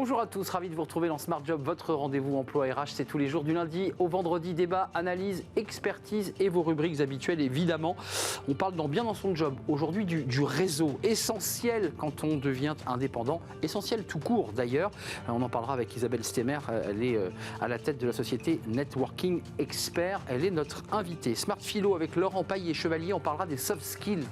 Bonjour à tous, ravi de vous retrouver dans Smart Job, votre rendez-vous emploi RH. C'est tous les jours du lundi au vendredi, débat, analyse, expertise et vos rubriques habituelles évidemment. On parle bien dans son job aujourd'hui du réseau, essentiel quand on devient indépendant, essentiel tout court d'ailleurs. On en parlera avec Isabelle Stemmer, elle est à la tête de la société Networking Expert. Elle est notre invitée. Smart Philo avec Laurent Paillet-Chevalier, on parlera des soft skills.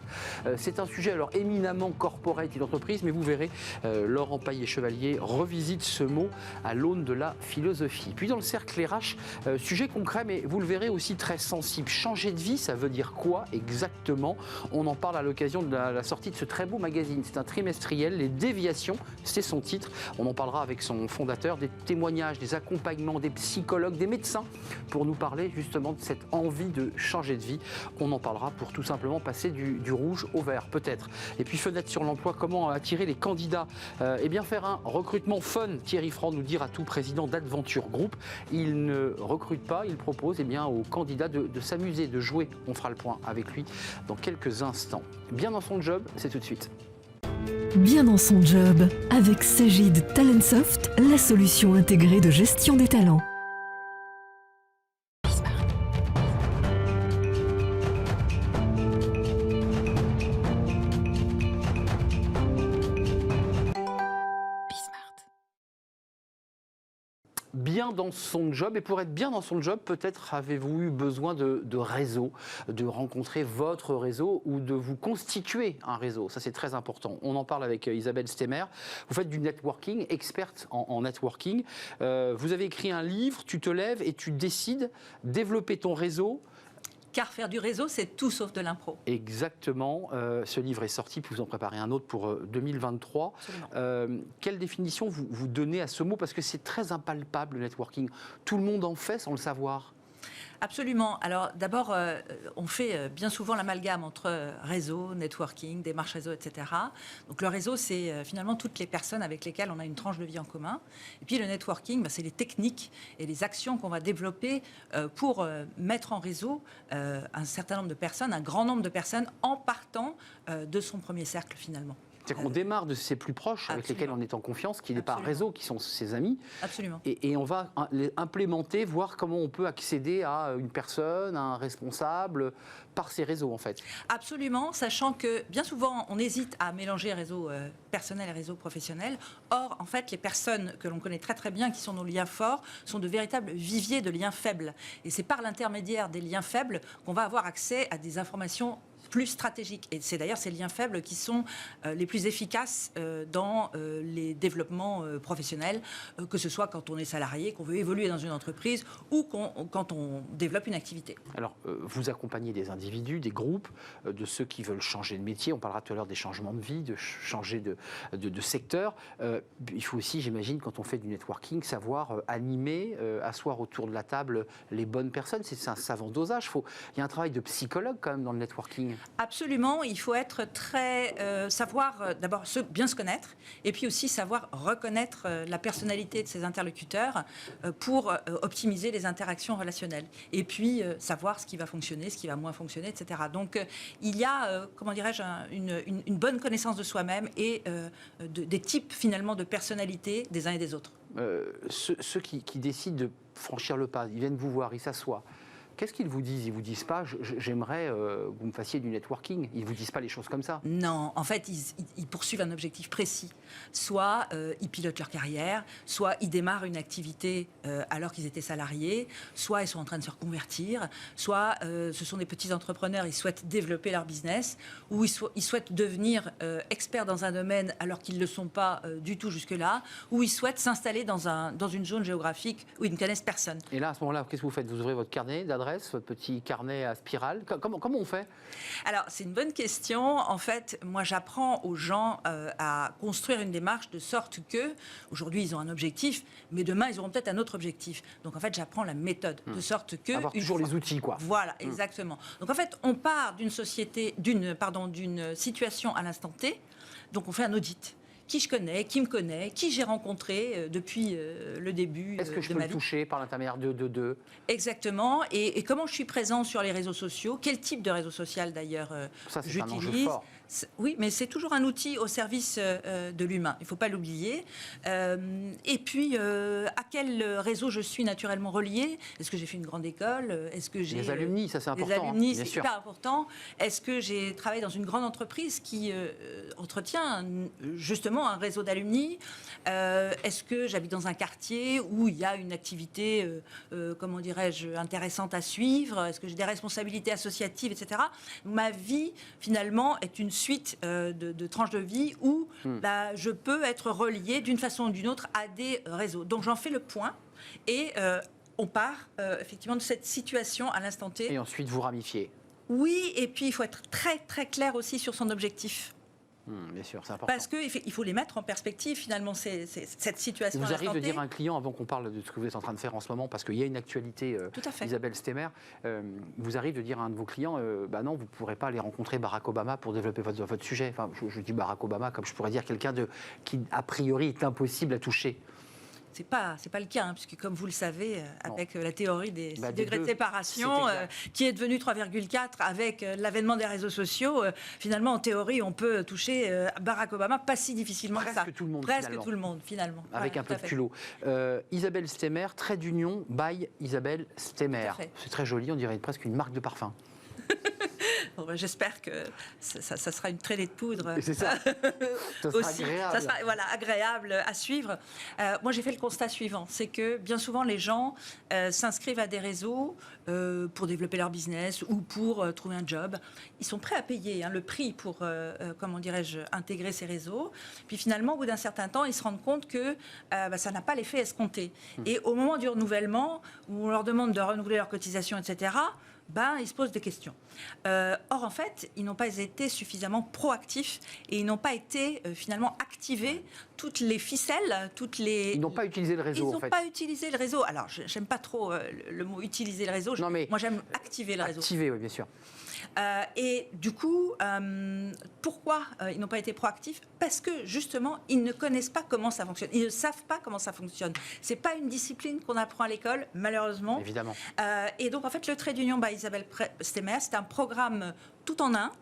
C'est un sujet alors éminemment corporate d'entreprise, mais vous verrez, Laurent Paillet-Chevalier revisite ce mot à l'aune de la philosophie. Puis dans le cercle RH, sujet concret, mais vous le verrez aussi très sensible. Changer de vie, ça veut dire quoi exactement? On en parle à l'occasion de la sortie de ce très beau magazine. C'est un trimestriel, Les Déviations, c'est son titre. On en parlera avec son fondateur, des témoignages, des accompagnements, des psychologues, des médecins, pour nous parler justement de cette envie de changer de vie. On en parlera pour tout simplement passer du rouge au vert, peut-être. Et puis fenêtre sur l'emploi, comment attirer les candidats? Eh bien faire un recrutement fun. Thierry Franc nous dira tout, président d'Adventure Group. Il ne recrute pas, il propose aux candidats de s'amuser, de jouer. On fera le point avec lui dans quelques instants. Bien dans son job, c'est tout de suite. Bien dans son job, avec Sagid Talentsoft, la solution intégrée de gestion des talents. Bien dans son job, et pour être bien dans son job, peut-être avez-vous eu besoin de réseau, de rencontrer votre réseau ou de vous constituer un réseau. Ça, c'est très important. On en parle avec Isabelle Stemmer. Vous faites du networking, experte en networking. Vous avez écrit un livre, Tu te lèves et tu décides, développer ton réseau. Car faire du réseau, c'est tout sauf de l'impro. Exactement. Ce livre est sorti, puis vous en préparez un autre pour 2023. Quelle définition vous donnez à ce mot? Parce que c'est très impalpable, le networking. Tout le monde en fait sans le savoir. Absolument. Alors d'abord, on fait bien souvent l'amalgame entre réseau, networking, démarche réseau, etc. Donc le réseau, c'est finalement toutes les personnes avec lesquelles on a une tranche de vie en commun. Et puis le networking, c'est les techniques et les actions qu'on va développer pour mettre en réseau un certain nombre de personnes, un grand nombre de personnes, en partant de son premier cercle finalement. C'est-à-dire qu'on démarre de ses plus proches, avec lesquels on est en confiance, qui n'est pas un réseau, qui sont ses amis. Absolument. Et on va les implémenter, voir comment on peut accéder à une personne, à un responsable, par ces réseaux en fait. Absolument, sachant que bien souvent on hésite à mélanger réseau personnel et réseau professionnel. Or, en fait, les personnes que l'on connaît très très bien, qui sont nos liens forts, sont de véritables viviers de liens faibles. Et c'est par l'intermédiaire des liens faibles qu'on va avoir accès à des informations plus stratégiques. Et c'est d'ailleurs ces liens faibles qui sont les plus efficaces dans les développements professionnels, que ce soit quand on est salarié, qu'on veut évoluer dans une entreprise ou quand on développe une activité. Alors, vous accompagnez des individus, des groupes, de ceux qui veulent changer de métier. On parlera tout à l'heure des changements de vie, de changer de secteur. Il faut aussi, j'imagine, quand on fait du networking, savoir animer, asseoir autour de la table les bonnes personnes. C'est un savant dosage. Il y a un travail de psychologue quand même dans le networking. Absolument, il faut être très savoir d'abord bien se connaître et puis aussi savoir reconnaître la personnalité de ses interlocuteurs pour optimiser les interactions relationnelles et puis savoir ce qui va fonctionner, ce qui va moins fonctionner, etc. Donc il y a, comment dirais-je, une bonne connaissance de soi-même et des types finalement de personnalité des uns et des autres. Ceux qui décident de franchir le pas, ils viennent vous voir, ils s'assoient. Qu'est-ce qu'ils vous disent? Ils ne vous disent pas « j'aimerais que vous me fassiez du networking ». Ils ne vous disent pas les choses comme ça? Non, en fait, ils poursuivent un objectif précis. Soit ils pilotent leur carrière, soit ils démarrent une activité alors qu'ils étaient salariés, soit ils sont en train de se reconvertir, soit ce sont des petits entrepreneurs, ils souhaitent développer leur business, ou ils souhaitent devenir experts dans un domaine alors qu'ils ne le sont pas du tout jusque-là, ou ils souhaitent s'installer dans une zone géographique où ils ne connaissent personne. Et là, à ce moment-là, qu'est-ce que vous faites? Vous ouvrez votre carnet d'adresse, votre petit carnet à spirale. Comment on fait? Alors, c'est une bonne question. En fait, moi, j'apprends aux gens à construire une démarche de sorte que, aujourd'hui, ils ont un objectif, mais demain, ils auront peut-être un autre objectif. Donc, en fait, j'apprends la méthode, de sorte que... Avoir toujours les outils, quoi. Voilà, exactement. Donc, en fait, on part d'une situation à l'instant T, donc on fait un audit. Qui je connais, qui me connaît, qui j'ai rencontré depuis le début de ma vie. Est-ce que je peux le toucher par l'intermédiaire de... Exactement. Et comment je suis présent sur les réseaux sociaux, quel type de réseau social d'ailleurs j'utilise. Oui, mais c'est toujours un outil au service de l'humain. Il ne faut pas l'oublier. Et puis, à quel réseau je suis naturellement relié? Est-ce que j'ai fait une grande école? Est-ce que j'ai Les alumni, ça c'est important. Les alumni, bien c'est sûr. super important. Est-ce que j'ai travaillé dans une grande entreprise qui entretient justement un réseau d'alumni? Est-ce que j'habite dans un quartier où il y a une activité, comment dirais-je, intéressante à suivre? Est-ce que j'ai des responsabilités associatives, etc. Ma vie, finalement, est une suite de tranches de vie où je peux être relié d'une façon ou d'une autre à des réseaux. Donc j'en fais le point et on part effectivement de cette situation à l'instant T. Et ensuite, vous ramifiez. Oui, et puis il faut être très très clair aussi sur son objectif. Bien sûr, c'est important. Parce qu'il faut les mettre en perspective, finalement, cette situation. Il vous à arrive l'instant de T. dire à un client, avant qu'on parle de ce que vous êtes en train de faire en ce moment, parce qu'il y a une actualité, Tout à fait. Isabelle Stemmer, il vous arrive de dire à un de vos clients, non, vous ne pourrez pas aller rencontrer Barack Obama pour développer votre sujet. Enfin, je dis Barack Obama comme je pourrais dire quelqu'un qui, a priori, est impossible à toucher. C'est pas le cas, hein, puisque comme vous le savez, avec la théorie des 6 des degrés de deux, séparation, qui est devenue 3,4 avec l'avènement des réseaux sociaux, finalement, en théorie, on peut toucher Barack Obama pas si difficilement que ça. Presque tout le monde, Presque finalement. tout le monde, finalement. Avec Voilà, un peu tout à de fait. culot. Isabelle Stemmer, trait d'union by Isabelle Stemmer. Tout à fait. C'est très joli, on dirait presque une marque de parfum. Bon, j'espère que ça sera une traînée de poudre. C'est ça. Ça sera Aussi. agréable. Ça sera agréable à suivre. Moi, j'ai fait le constat suivant, c'est que bien souvent, les gens s'inscrivent à des réseaux pour développer leur business ou pour trouver un job. Ils sont prêts à payer le prix pour, comment dirais-je, intégrer ces réseaux. Puis finalement, au bout d'un certain temps, ils se rendent compte que ça n'a pas l'effet escompté. Et au moment du renouvellement, où on leur demande de renouveler leur cotisation, etc., ils se posent des questions. Or, en fait, ils n'ont pas été suffisamment proactifs et ils n'ont pas été finalement activés toutes les ficelles, toutes les... Ils n'ont pas utilisé le réseau, Ils en fait. n'ont pas utilisé le réseau. Alors, j'aime pas trop le mot utiliser le réseau. Non, mais moi, j'aime activer le réseau. Activé, oui, bien sûr. Et du coup, pourquoi ils n'ont pas été proactifs? Parce que justement, ils ne connaissent pas comment ça fonctionne. Ils ne savent pas comment ça fonctionne. C'est pas une discipline qu'on apprend à l'école, malheureusement. Évidemment. Et donc, en fait, le trait d'union by Isabelle Stemmer, c'est un programme tout en un.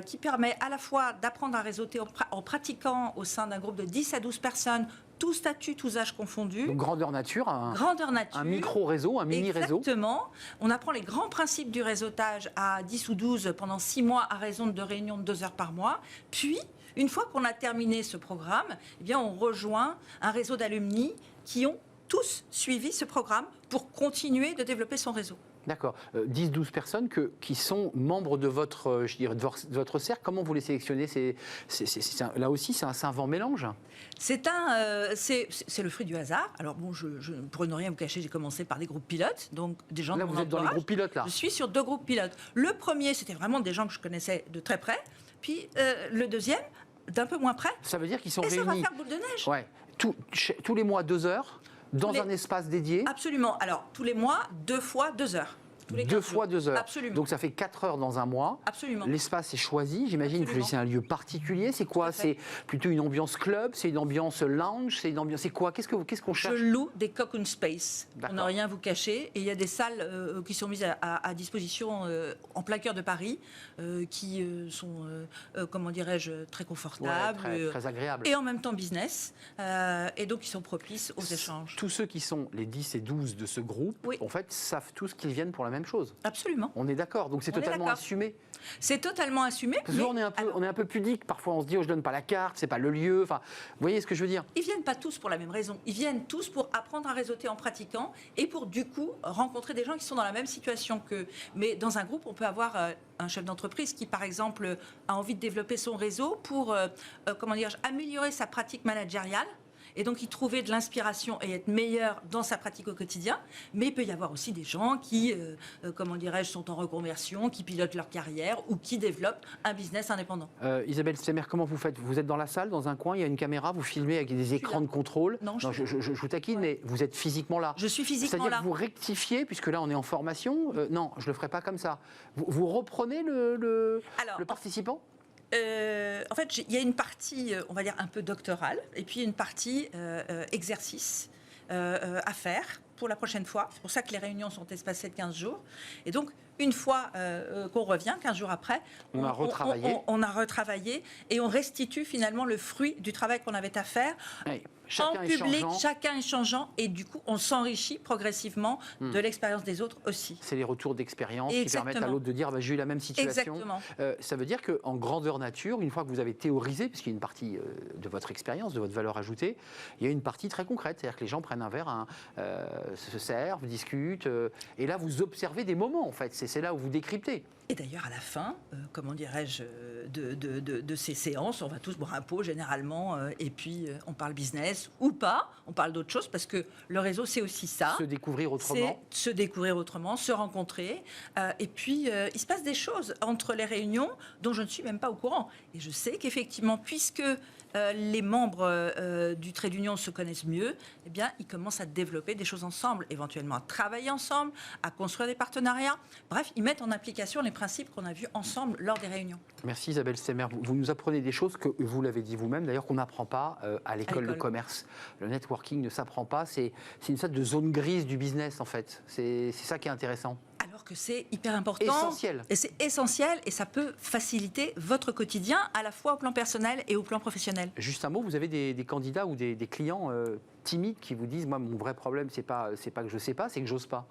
Qui permet à la fois d'apprendre à réseauter en pratiquant au sein d'un groupe de 10 à 12 personnes, tous statuts, tous âges confondus. Donc, grandeur nature, Grandeur nature. un micro-réseau, un mini-réseau. Exactement. On apprend les grands principes du réseautage à 10 ou 12 pendant 6 mois à raison de réunions de 2 heures par mois. Puis, une fois qu'on a terminé ce programme, eh bien, on rejoint un réseau d'alumni qui ont tous suivi ce programme pour continuer de développer son réseau. D'accord. 10-12 personnes qui sont membres de votre, de votre cercle. Comment vous les sélectionnez? Là aussi, c'est un vent mélange. C'est le fruit du hasard. Alors bon, pour ne rien vous cacher, j'ai commencé par des groupes pilotes, donc des gens Là, de mon vous êtes dans les entourage. groupes pilotes, là. Je suis sur 2 groupes pilotes. Le premier, c'était vraiment des gens que je connaissais de très près. Puis le deuxième, d'un peu moins près. Ça veut dire qu'ils sont Et ça va réunis. faire boule de neige. Ouais. Tous les mois, 2 heures, dans un espace dédié. Absolument. Alors, tous les mois, 2 fois 2 heures. Tous les 15 2 fois jours. 2 heures. Absolument. Donc ça fait 4 heures dans un mois. Absolument. L'espace est choisi, j'imagine que Absolument. c'est un lieu particulier. C'est quoi? Tout à fait. C'est plutôt une ambiance club, c'est une ambiance lounge, c'est quoi? Qu'est-ce qu'on Je cherche? loue des cocoon space, pour D'accord. ne rien vous cacher. Et il y a des salles qui sont mises à disposition en plein cœur de Paris, qui sont, comment dirais-je, très confortables. Ouais, très agréable. Et en même temps business. Et donc, ils sont propices aux échanges. Tous ceux qui sont les 10 et 12 de ce groupe, Oui. en fait, savent tous qu'ils viennent pour la même chose. Absolument. On est d'accord, donc c'est On est totalement d'accord. assumé. C'est totalement assumé. Parce que mais souvent, on est un peu pudique. Parfois, on se dit, oh, je donne pas la carte, c'est pas le lieu. Enfin, vous voyez ce que je veux dire? ils viennent pas tous pour la même raison. Ils viennent tous pour apprendre à réseauter en pratiquant et pour, du coup, rencontrer des gens qui sont dans la même situation qu'eux. Mais dans un groupe, on peut avoir un chef d'entreprise qui, par exemple, a envie de développer son réseau pour, comment dire, améliorer sa pratique managériale. Et donc, y trouver de l'inspiration et être meilleur dans sa pratique au quotidien. Mais il peut y avoir aussi des gens qui, comment dirais-je, sont en reconversion, qui pilotent leur carrière ou qui développent un business indépendant. Isabelle Stemmer, comment vous faites? Vous êtes dans la salle, dans un coin, il y a une caméra, vous filmez avec des écrans là. de contrôle. Non, je vous taquine, mais vous êtes physiquement là. Je suis physiquement C'est-à-dire là. que vous rectifiez, puisque là on est en formation. Non, je ne le ferai pas comme ça. Vous reprenez le participant? En fait, il y a une partie, on va dire, un peu doctorale, et puis une partie exercice à faire. pour la prochaine fois. C'est pour ça que les réunions sont espacées de 15 jours. Et donc, une fois qu'on revient, 15 jours après, on a retravaillé et on restitue finalement le fruit du travail qu'on avait à faire. Oui. En public, chacun échangeant, et du coup, on s'enrichit progressivement de l'expérience des autres aussi. C'est les retours d'expérience qui permettent à l'autre de dire j'ai eu la même situation. Exactement. Ça veut dire qu'en grandeur nature, une fois que vous avez théorisé, puisqu'il y a une partie de votre expérience, de votre valeur ajoutée, il y a une partie très concrète, c'est-à-dire que les gens prennent un verre, se servent, discutent, et là vous observez des moments en fait, c'est là où vous décryptez. Et d'ailleurs, à la fin, comment dirais-je, de ces séances, on va tous boire un pot généralement, et puis on parle business ou pas, on parle d'autre chose, parce que le réseau, c'est aussi ça. Se découvrir autrement. C'est se découvrir autrement, se rencontrer. Et puis, il se passe des choses entre les réunions dont je ne suis même pas au courant. Et je sais qu'effectivement, puisque les membres du trait d'union se connaissent mieux, eh bien, ils commencent à développer des choses ensemble, éventuellement à travailler ensemble, à construire des partenariats. Bref, ils mettent en application les principes qu'on a vus ensemble lors des réunions. Merci Isabelle Stemmer. Vous nous apprenez des choses que vous l'avez dit vous-même, d'ailleurs, qu'on n'apprend pas à l'école de commerce. Le networking ne s'apprend pas, c'est une sorte de zone grise du business en fait. C'est ça qui est intéressant. Alors que c'est hyper important. Essentiel. Et c'est essentiel et ça peut faciliter votre quotidien à la fois au plan personnel et au plan professionnel. Juste un mot, vous avez des candidats ou des clients timides qui vous disent moi mon vrai problème c'est pas que je sais pas, c'est que j'ose pas.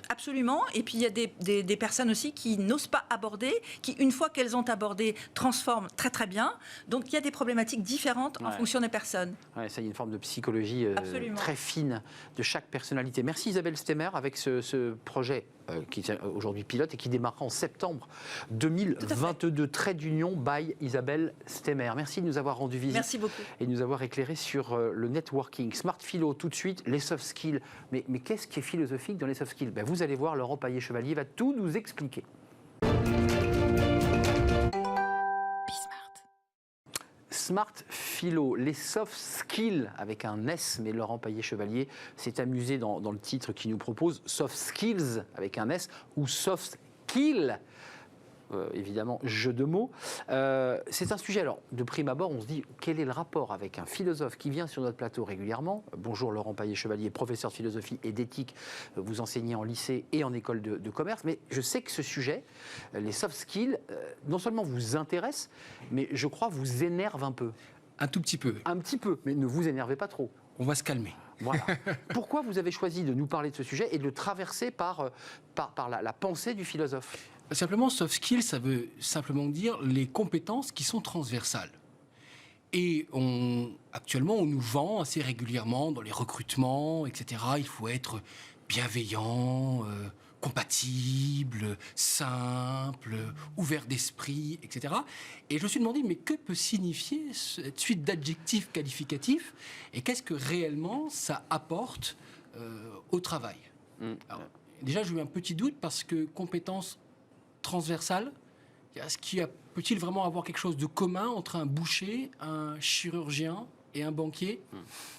Absolument. Et puis il y a des personnes aussi qui n'osent pas aborder, qui une fois qu'elles ont abordé transforment très très bien. Donc il y a des problématiques différentes en fonction des personnes. Ouais, ça y a une forme de psychologie très fine de chaque personnalité. Merci Isabelle Stemmer avec ce projet qui est aujourd'hui pilote et qui démarrera en septembre 2022. Trait d'union by Isabelle Stemmer. Merci de nous avoir rendu visite. Merci beaucoup. Et de nous avoir éclairé sur le networking. Smart Philo, tout de suite, les soft skills. Mais qu'est-ce qui est philosophique dans les soft skills ? Vous allez voir, Laurent Paillet-Chevalier va tout nous expliquer. Smart Philo, les soft skills avec un S, mais Laurent Paillet-Chevalier s'est amusé dans le titre qu'il nous propose, soft skills avec un S ou soft skills. Évidemment, jeu de mots. C'est un sujet, alors, de prime abord, on se dit, quel est le rapport avec un philosophe qui vient sur notre plateau régulièrement ? Bonjour Laurent Paillet-Chevalier, professeur de philosophie et d'éthique, vous enseignez en lycée et en école de commerce, mais je sais que ce sujet, les soft skills, non seulement vous intéresse, mais je crois vous énerve un peu. Un tout petit peu. Un petit peu, mais ne vous énervez pas trop. On va se calmer. Voilà. Pourquoi vous avez choisi de nous parler de ce sujet et de le traverser par la pensée du philosophe ? Simplement, soft skills, ça veut simplement dire les compétences qui sont transversales. Et actuellement, on nous vend assez régulièrement dans les recrutements, etc. Il faut être bienveillant, compatible, simple, ouvert d'esprit, etc. Et je me suis demandé, mais que peut signifier cette suite d'adjectifs qualificatifs et qu'est-ce que réellement ça apporte au travail ? Alors, déjà, j'ai eu un petit doute parce que compétences transversales, peut-il vraiment avoir quelque chose de commun entre un boucher, un chirurgien et un banquier ?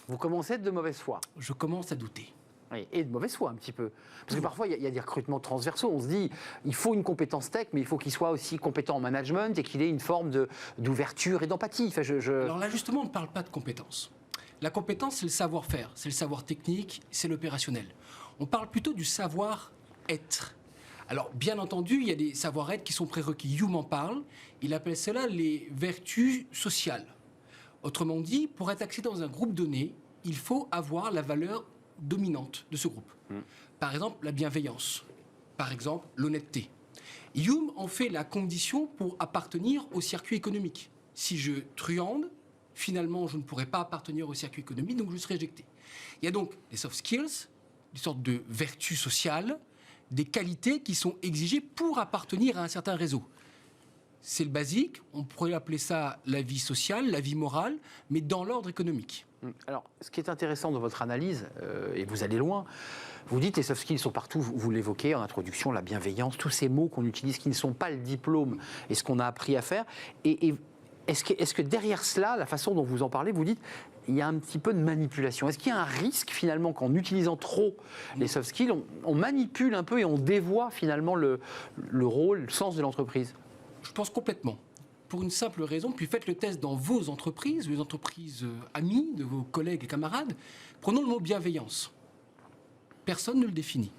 Vous commencez à être de mauvaise foi. Je commence à douter. Oui, et de mauvaise foi un petit peu. Parce que parfois, il y a des recrutements transversaux. On se dit, il faut une compétence tech, mais il faut qu'il soit aussi compétent en management et qu'il ait une forme d'ouverture et d'empathie. Enfin, Alors là, justement, on ne parle pas de compétence. La compétence, c'est le savoir-faire, c'est le savoir technique, c'est l'opérationnel. On parle plutôt du savoir-être. Alors, bien entendu, il y a des savoir-être qui sont prérequis. Hume en parle, il appelle cela les vertus sociales. Autrement dit, pour être accepté dans un groupe donné, il faut avoir la valeur dominante de ce groupe. Par exemple, la bienveillance. Par exemple, l'honnêteté. Hume en fait la condition pour appartenir au circuit économique. Si je truande, finalement, je ne pourrai pas appartenir au circuit économique, donc je serai éjecté. Il y a donc les soft skills, des sortes de vertus sociales, des qualités qui sont exigées pour appartenir à un certain réseau. C'est le basique, on pourrait appeler ça la vie sociale, la vie morale, mais dans l'ordre économique. Alors, ce qui est intéressant dans votre analyse, et vous allez loin, vous dites les soft skills sont partout, vous l'évoquez en introduction, la bienveillance, tous ces mots qu'on utilise qui ne sont pas le diplôme et ce qu'on a appris à faire. Et est-ce que derrière cela, la façon dont vous en parlez, vous dites il y a un petit peu de manipulation. Est-ce qu'il y a un risque finalement qu'en utilisant trop les soft skills, on manipule un peu et on dévoie finalement le rôle, le sens de l'entreprise ? Je pense complètement. Pour une simple raison, puis faites le test dans vos entreprises, les entreprises amies de vos collègues et camarades. Prenons le mot bienveillance. personne ne le définit.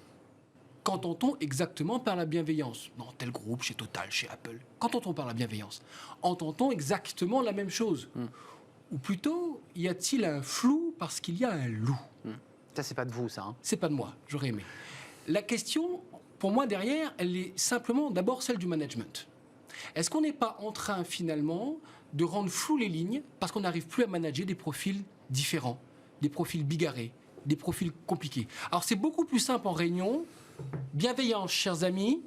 Qu'entend-on exactement par la bienveillance? Dans tel groupe, chez Total, chez Apple. Qu'entend-on par la bienveillance? Entend-on exactement la même chose? Ou plutôt, y a-t-il un flou parce qu'il y a un loup? Ça, c'est pas de vous, ça. Hein. C'est pas de moi, j'aurais aimé. La question, pour moi, derrière, elle est simplement d'abord celle du management. Est-ce qu'on n'est pas en train, finalement, de rendre floues les lignes parce qu'on n'arrive plus à manager des profils différents, des profils bigarrés, des profils compliqués? Alors, c'est beaucoup plus simple en réunion. Bienveillance, chers amis,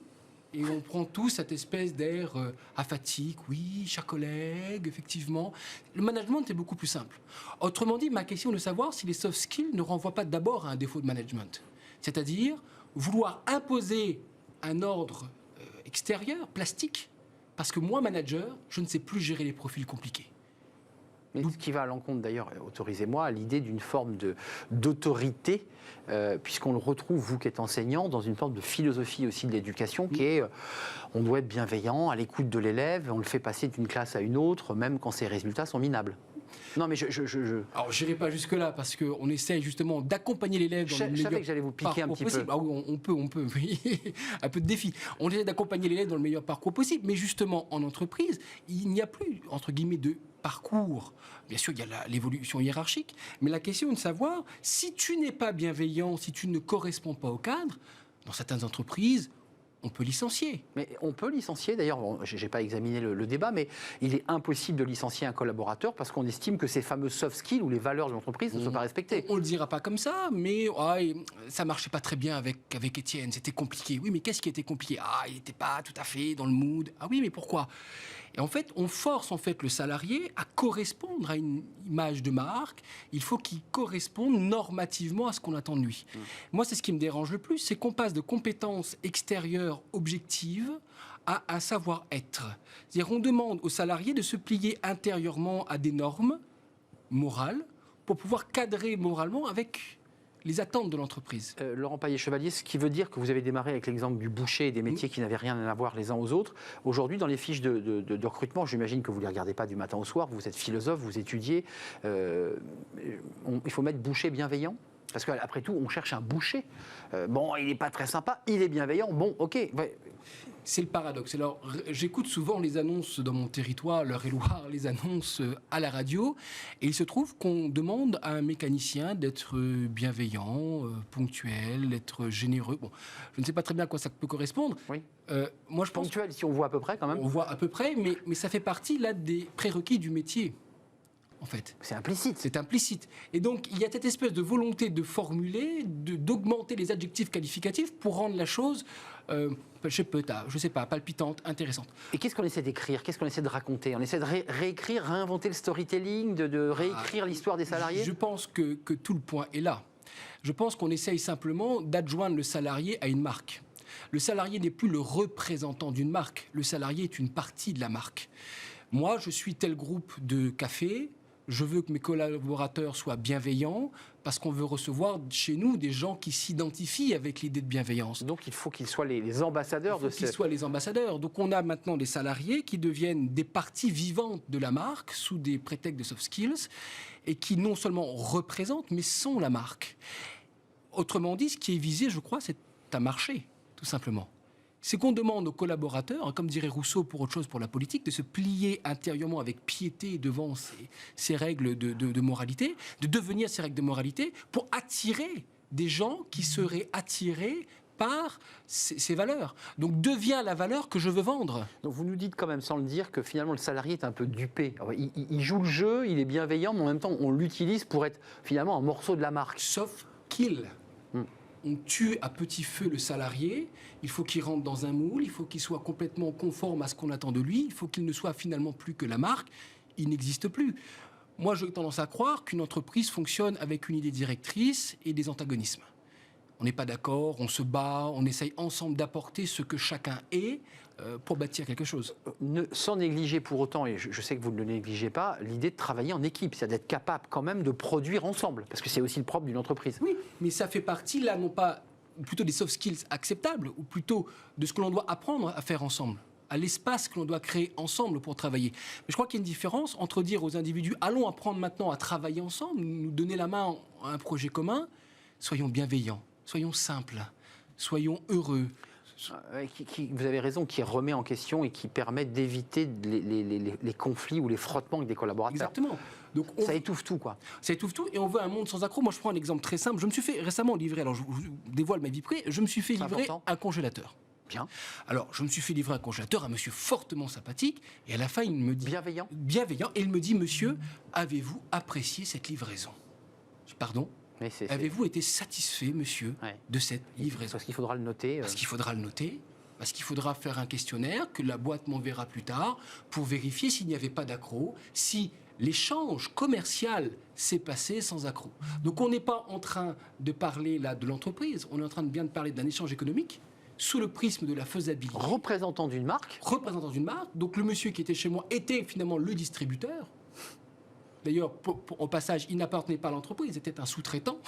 et on prend tous cette espèce d'air aphatique. Oui, chers collègues, effectivement. Le management est beaucoup plus simple. Autrement dit, ma question est de savoir si les soft skills ne renvoient pas d'abord à un défaut de management. C'est-à-dire vouloir imposer un ordre extérieur, plastique, parce que moi, manager, je ne sais plus gérer les profils compliqués. Mais ce qui va à l'encontre, d'ailleurs, autorisez-moi, à l'idée d'une forme d'autorité, puisqu'on le retrouve, vous qui êtes enseignant, dans une forme de philosophie aussi de l'éducation, qui est, on doit être bienveillant, à l'écoute de l'élève, on le fait passer d'une classe à une autre, même quand ses résultats sont minables. Non, mais Alors, je n'irai pas jusque-là, parce qu'on essaie justement d'accompagner l'élève dans le meilleur Je savais que j'allais vous piquer un petit possible. peu. Ah oui, on peut. Oui. Un peu de défi. On essaie d'accompagner l'élève dans le meilleur parcours possible. Mais justement, en entreprise, il n'y a plus, entre guillemets, de parcours. Bien sûr, il y a l'évolution hiérarchique. Mais la question est de savoir, si tu n'es pas bienveillant, si tu ne corresponds pas au cadre, dans certaines entreprises, on peut licencier. Mais on peut licencier, d'ailleurs, bon, je n'ai pas examiné le débat, mais il est impossible de licencier un collaborateur parce qu'on estime que ces fameux soft skills ou les valeurs de l'entreprise ne sont pas respectées. On ne le dira pas comme ça, mais ça ne marchait pas très bien avec Étienne, c'était compliqué. Oui, mais qu'est-ce qui était compliqué? Il n'était pas tout à fait dans le mood. Ah oui, mais pourquoi? Et en fait, on force le salarié à correspondre à une image de marque. Il faut qu'il corresponde normativement à ce qu'on attend de lui. Moi, c'est ce qui me dérange le plus, c'est qu'on passe de compétences extérieures objectives à un savoir-être. C'est-à-dire qu'on demande aux salariés de se plier intérieurement à des normes morales pour pouvoir cadrer moralement avec les attentes de l'entreprise. Laurent Paillet-Chevalier, ce qui veut dire que vous avez démarré avec l'exemple du boucher et des métiers qui n'avaient rien à voir les uns aux autres. Aujourd'hui, dans les fiches de recrutement, j'imagine que vous ne les regardez pas du matin au soir, vous êtes philosophe, vous étudiez. Il faut mettre boucher bienveillant? Parce qu'après tout, on cherche un boucher. Bon, il n'est pas très sympa, il est bienveillant. Bon, ok. Ouais. C'est le paradoxe. Alors, j'écoute souvent les annonces dans mon territoire, l'Eure-et-Loire, les annonces à la radio, et il se trouve qu'on demande à un mécanicien d'être bienveillant, ponctuel, d'être généreux. Bon, je ne sais pas très bien à quoi ça peut correspondre. Oui. Moi, je pense ponctuel, si on voit à peu près quand même. On voit à peu près, mais ça fait partie là des prérequis du métier. En fait. C'est implicite. C'est implicite. Et donc, il y a cette espèce de volonté de formuler, d'augmenter les adjectifs qualificatifs pour rendre la chose, je sais pas, palpitante, intéressante. Et qu'est-ce qu'on essaie d'écrire? Qu'est-ce qu'on essaie de raconter? On essaie de réécrire, réinventer le storytelling, de réécrire l'histoire des salariés? Je pense que tout le point est là. Je pense qu'on essaye simplement d'adjoindre le salarié à une marque. Le salarié n'est plus le représentant d'une marque. Le salarié est une partie de la marque. Moi, je suis tel groupe de café. Je veux que mes collaborateurs soient bienveillants parce qu'on veut recevoir chez nous des gens qui s'identifient avec l'idée de bienveillance. Donc il faut qu'ils soient les ambassadeurs de qu'ils soient les ambassadeurs. Donc on a maintenant des salariés qui deviennent des parties vivantes de la marque sous des prétextes de soft skills et qui non seulement représentent mais sont la marque. Autrement dit, ce qui est visé, je crois, c'est un marché, tout simplement. C'est qu'on demande aux collaborateurs, comme dirait Rousseau pour autre chose pour la politique, de se plier intérieurement avec piété devant ces règles de moralité, de devenir ces règles de moralité pour attirer des gens qui seraient attirés par ces valeurs. Donc devient la valeur que je veux vendre. Donc vous nous dites quand même, sans le dire, que finalement le salarié est un peu dupé. Il joue le jeu, il est bienveillant, mais en même temps on l'utilise pour être finalement un morceau de la marque. Sauf qu'il... On tue à petit feu le salarié, il faut qu'il rentre dans un moule, il faut qu'il soit complètement conforme à ce qu'on attend de lui, il faut qu'il ne soit finalement plus que la marque, il n'existe plus. Moi, j'ai tendance à croire qu'une entreprise fonctionne avec une idée directrice et des antagonismes. On n'est pas d'accord, on se bat, on essaye ensemble d'apporter ce que chacun est pour bâtir quelque chose. Sans négliger pour autant, et je sais que vous ne le négligez pas, l'idée de travailler en équipe, c'est-à-dire d'être capable quand même de produire ensemble, parce que c'est aussi le propre d'une entreprise. Oui, mais ça fait partie, là, non pas plutôt des soft skills acceptables, ou plutôt de ce que l'on doit apprendre à faire ensemble, à l'espace que l'on doit créer ensemble pour travailler. Mais je crois qu'il y a une différence entre dire aux individus « allons apprendre maintenant à travailler ensemble, nous donner la main à un projet commun », soyons bienveillants. soyons simples, soyons heureux. Vous avez raison, qui remet en question et qui permet d'éviter les conflits ou les frottements avec des collaborateurs. Exactement. Donc ça étouffe tout, quoi. Ça étouffe tout et on veut un monde sans accroc. Moi, je prends un exemple très simple. Je me suis fait récemment livrer, alors je vous dévoile ma vie privée, je me suis fait livrer un congélateur. Bien. Alors, je me suis fait livrer un congélateur, un monsieur fortement sympathique, et à la fin, il me dit... Bienveillant, et il me dit, monsieur, avez-vous apprécié cette livraison? Pardon? Avez-vous été satisfait, monsieur, de cette livraison? Parce qu'il faudra le noter. Parce qu'il faudra le noter, parce qu'il faudra faire un questionnaire que la boîte m'enverra plus tard pour vérifier s'il n'y avait pas d'accroc, si l'échange commercial s'est passé sans accroc. Donc on n'est pas en train de parler là de l'entreprise, on est en train de bien de parler d'un échange économique sous le prisme de la faisabilité. Représentant d'une marque. Représentant d'une marque. Donc le monsieur qui était chez moi était finalement le distributeur. D'ailleurs, au passage, il n'appartenait pas à l'entreprise, il était un sous-traitant.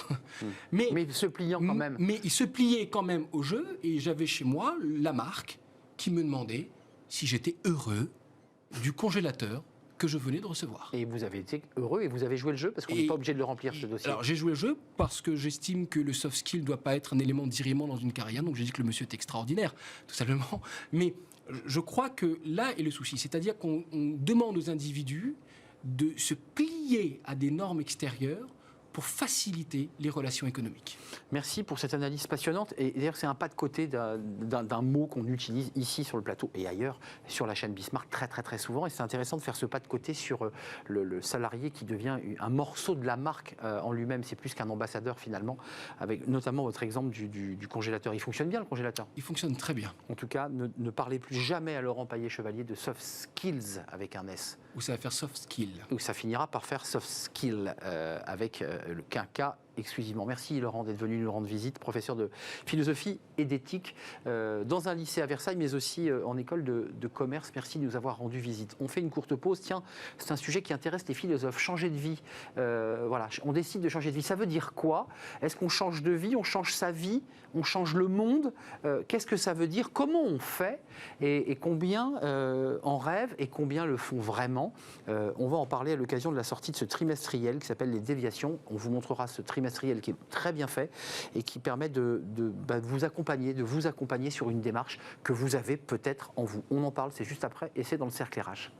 Mais se pliant quand même. Mais il se pliait quand même au jeu, et j'avais chez moi la marque qui me demandait si j'étais heureux du congélateur que je venais de recevoir. Et vous avez été heureux et vous avez joué le jeu parce qu'on n'est pas obligé de le remplir, ce dossier. Alors j'ai joué le jeu parce que j'estime que le soft skill ne doit pas être un élément d'irriement dans une carrière, donc j'ai dit que le monsieur est extraordinaire, tout simplement. Mais je crois que là est le souci, c'est-à-dire qu'on demande aux individus de se plier à des normes extérieures pour faciliter les relations économiques. Merci pour cette analyse passionnante. Et d'ailleurs, c'est un pas de côté d'un mot qu'on utilise ici sur le plateau et ailleurs, sur la chaîne Bismarck, très très très souvent. Et c'est intéressant de faire ce pas de côté sur le salarié qui devient un morceau de la marque en lui-même. C'est plus qu'un ambassadeur finalement, avec notamment votre exemple du congélateur. Il fonctionne bien, le congélateur? Il fonctionne très bien. En tout cas, ne parlez plus jamais à Laurent Paillet-Chevalier de soft skills avec un S. Ou ça va faire soft skill. Ou ça finira par faire soft skill avec qu'un cas exclusivement. Merci Laurent d'être venu nous rendre visite, professeur de philosophie et d'éthique dans un lycée à Versailles, mais aussi en école de commerce. Merci de nous avoir rendu visite. On fait une courte pause. Tiens, c'est un sujet qui intéresse les philosophes. Changer de vie. Voilà, on décide de changer de vie. Ça veut dire quoi? Est-ce qu'on change de vie? On change sa vie? On change le monde? Qu'est-ce que ça veut dire? Comment on fait? Et combien en rêvent et combien le font vraiment? On va en parler à l'occasion de la sortie de ce trimestriel qui s'appelle Les Déviations. On vous montrera ce trimestriel qui est très bien fait et qui permet de vous accompagner sur une démarche que vous avez peut-être en vous. On en parle, c'est juste après et c'est dans le cercle RH.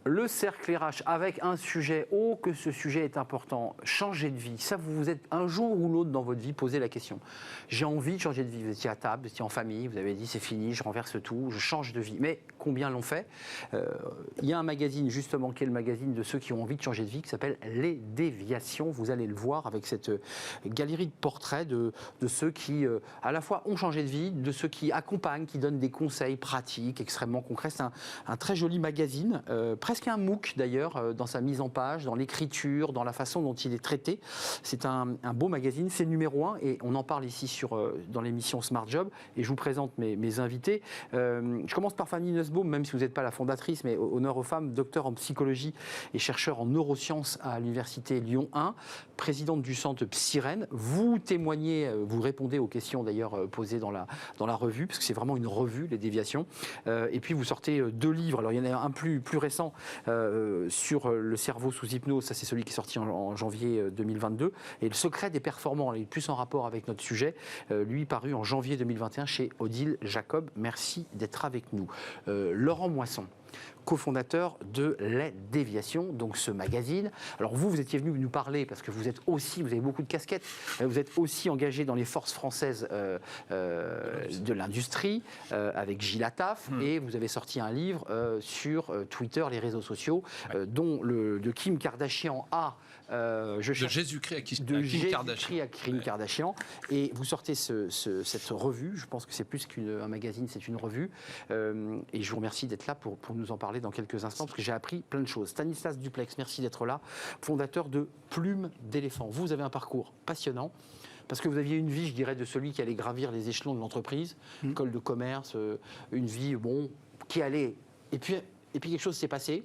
Le cercle RH avec un sujet, oh que ce sujet est important, changer de vie. Ça, vous vous êtes un jour ou l'autre dans votre vie posé la question. J'ai envie de changer de vie. Vous étiez à table, vous étiez en famille, vous avez dit c'est fini, je renverse tout, je change de vie. Mais combien l'ont fait? Il y a un magazine justement qui est le magazine de ceux qui ont envie de changer de vie qui s'appelle Les Déviations. Vous allez le voir avec cette galerie de portraits de ceux qui à la fois ont changé de vie, de ceux qui accompagnent, qui donnent des conseils pratiques extrêmement concrets. C'est un très joli magazine, presque un MOOC d'ailleurs, dans sa mise en page, dans l'écriture, dans la façon dont il est traité. C'est un beau magazine, c'est numéro 1 et on en parle ici dans l'émission Smart Job et je vous présente mes invités. Je commence par Fanny Nussbaum, même si vous n'êtes pas la fondatrice, mais honneur aux femmes, docteur en psychologie et chercheur en neurosciences à l'université Lyon 1, présidente du centre Psyrène. Vous témoignez, vous répondez aux questions d'ailleurs posées dans la revue, parce que c'est vraiment une revue, Les Déviations. Et puis vous sortez 2 livres, alors il y en a un plus récent, sur le cerveau sous hypnose, ça c'est celui qui est sorti en janvier 2022, et Le secret des performants, il est plus en rapport avec notre sujet, lui paru en janvier 2021 chez Odile Jacob. Merci d'être avec nous. Laurent Moisson, cofondateur de Les Déviations, donc ce magazine. Alors vous étiez venu nous parler parce que vous avez beaucoup de casquettes, vous êtes aussi engagé dans les forces françaises de l'industrie avec Gilles Attaf et vous avez sorti un livre sur Twitter, les réseaux sociaux, dont de Kim Kardashian à de Jésus-Christ à Kim Kardashian. Et vous sortez cette revue, je pense que c'est plus qu'un magazine, c'est une revue. Et je vous remercie d'être là pour nous en parler dans quelques instants, parce que j'ai appris plein de choses. Stanislas Duplex, merci d'être là, fondateur de Plume d'éléphant. Vous avez un parcours passionnant, parce que vous aviez une vie, je dirais, de celui qui allait gravir les échelons de l'entreprise, école de commerce, une vie, qui allait... Et puis quelque chose s'est passé.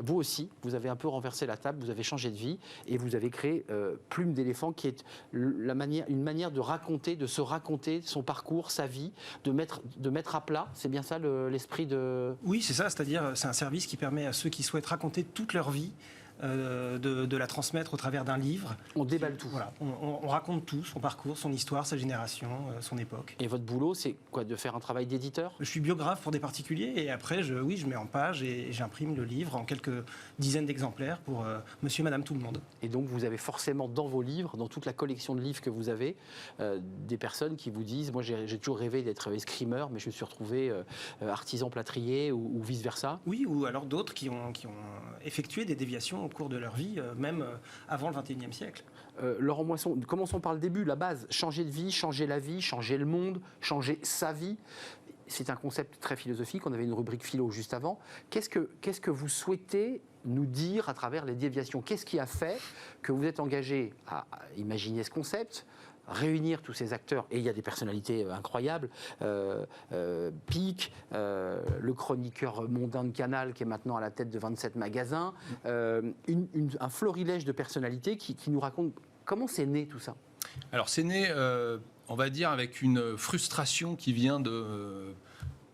vous aussi, vous avez un peu renversé la table, vous avez changé de vie et vous avez créé Plume d'éléphant, qui est une manière de raconter, de se raconter son parcours, sa vie, de mettre à plat. C'est bien ça l'esprit de... Oui, c'est ça, c'est-à-dire c'est un service qui permet à ceux qui souhaitent raconter toute leur vie de la transmettre au travers d'un livre. On déballe tout. Voilà, on raconte tout, son parcours, son histoire, sa génération, son époque. Et votre boulot, c'est quoi, de faire un travail d'éditeur ? Je suis biographe pour des particuliers et après, je mets en page et j'imprime le livre en quelques dizaines d'exemplaires pour monsieur, madame, tout le monde. Et donc, vous avez forcément dans vos livres, dans toute la collection de livres que vous avez, des personnes qui vous disent, moi j'ai toujours rêvé d'être escrimeur, mais je me suis retrouvé artisan plâtrier ou vice-versa. Oui, ou alors d'autres qui ont effectué des déviations au cours de leur vie, même avant le XXIe siècle. Laurent Moisson, commençons par le début, la base. Changer de vie, changer la vie, changer le monde, changer sa vie. C'est un concept très philosophique. On avait une rubrique philo juste avant. Qu'est-ce que vous souhaitez nous dire à travers les déviations ? Qu'est-ce qui a fait que vous êtes engagé à imaginer ce concept, réunir tous ces acteurs, et il y a des personnalités incroyables, Pic, le chroniqueur mondain de Canal qui est maintenant à la tête de 27 magasins, un florilège de personnalités qui nous racontent comment c'est né tout ça. Alors c'est né, on va dire, avec une frustration qui vient de,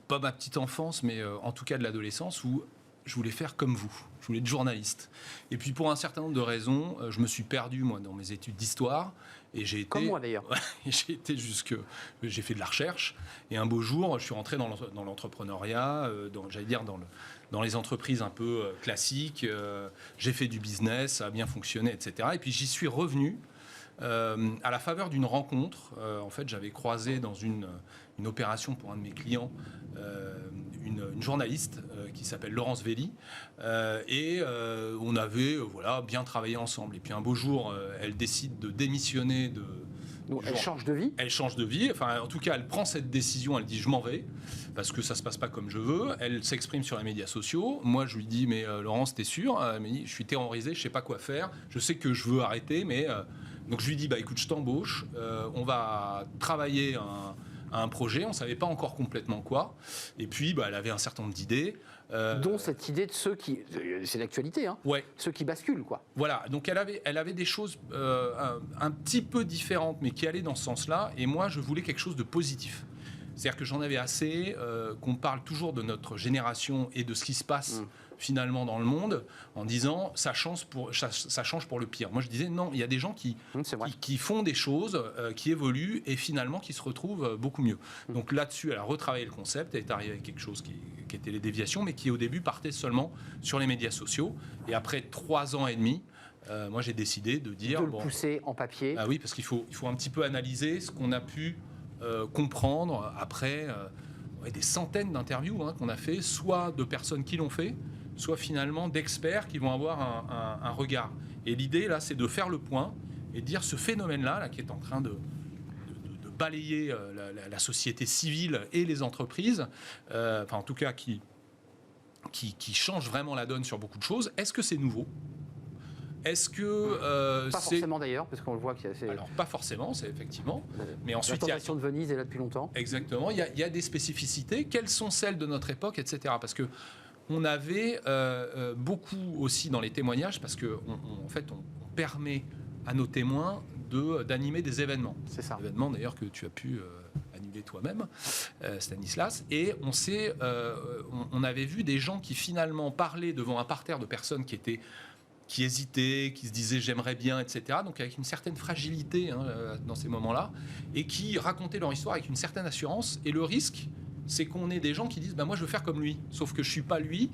pas ma petite enfance, mais en tout cas de l'adolescence, où je voulais faire comme vous. Je voulais être journaliste. Et puis pour un certain nombre de raisons, je me suis perdu moi dans mes études d'histoire. Et j'ai été, comme moi d'ailleurs. J'ai fait de la recherche. Et un beau jour, je suis rentré dans l'entrepreneuriat, j'allais dire dans les entreprises un peu classiques. J'ai fait du business, ça a bien fonctionné, etc. Et puis j'y suis revenu à la faveur d'une rencontre. En fait, j'avais croisé dans une opération pour un de mes clients une journaliste qui s'appelle Laurence Velli, et on avait bien travaillé ensemble. Et puis un beau jour, elle décide de démissionner de... Donc elle change de vie. Elle change de vie. Enfin, en tout cas, elle prend cette décision. Elle dit je m'en vais parce que ça se passe pas comme je veux. Elle s'exprime sur les médias sociaux. Moi, je lui dis mais Laurence, t'es sûre ? Elle me dit je suis terrorisé, je sais pas quoi faire. Je sais que je veux arrêter, mais donc je lui dis bah écoute, je t'embauche. On va travailler à un projet, on ne savait pas encore complètement quoi. Et puis, elle avait un certain nombre d'idées. Dont cette idée de ceux qui... C'est l'actualité, hein. Ouais. Ceux qui basculent, quoi. Voilà, donc elle avait des choses un petit peu différentes, mais qui allaient dans ce sens-là. Et moi, je voulais quelque chose de positif. C'est-à-dire que j'en avais assez qu'on parle toujours de notre génération et de ce qui se passe finalement dans le monde, en disant ça change pour le pire. Moi je disais non, il y a des gens qui font des choses, qui évoluent et finalement qui se retrouvent beaucoup mieux. Donc là-dessus, elle a retravaillé le concept, elle est arrivée avec quelque chose qui était les déviations, mais qui au début partait seulement sur les médias sociaux. Et après 3 ans et demi, moi j'ai décidé de dire... De le pousser en papier. Oui, parce qu'il faut un petit peu analyser ce qu'on a pu comprendre après des centaines d'interviews qu'on a fait, soit de personnes qui l'ont fait, soit finalement d'experts qui vont avoir un regard. Et l'idée, là, c'est de faire le point et de dire ce phénomène-là, qui est en train de balayer la société civile et les entreprises, en tout cas qui change vraiment la donne sur beaucoup de choses. Est-ce que c'est nouveau ? Est-ce que pas forcément d'ailleurs, parce qu'on le voit qu'il y a... Alors pas forcément, c'est effectivement. Mais ensuite, la tentation de Venise est là depuis longtemps. Exactement. Il y a des spécificités. Quelles sont celles de notre époque, etc. Parce que on avait beaucoup aussi dans les témoignages, parce que en fait, on permet à nos témoins d'animer des événements. C'est ça. Événements d'ailleurs que tu as pu animer toi-même, Stanislas. Et on avait vu des gens qui finalement parlaient devant un parterre de personnes qui hésitaient, qui se disaient j'aimerais bien, etc. Donc avec une certaine fragilité dans ces moments-là, et qui racontaient leur histoire avec une certaine assurance. Et le risque, c'est qu'on ait des gens qui disent moi je veux faire comme lui, sauf que je suis pas lui,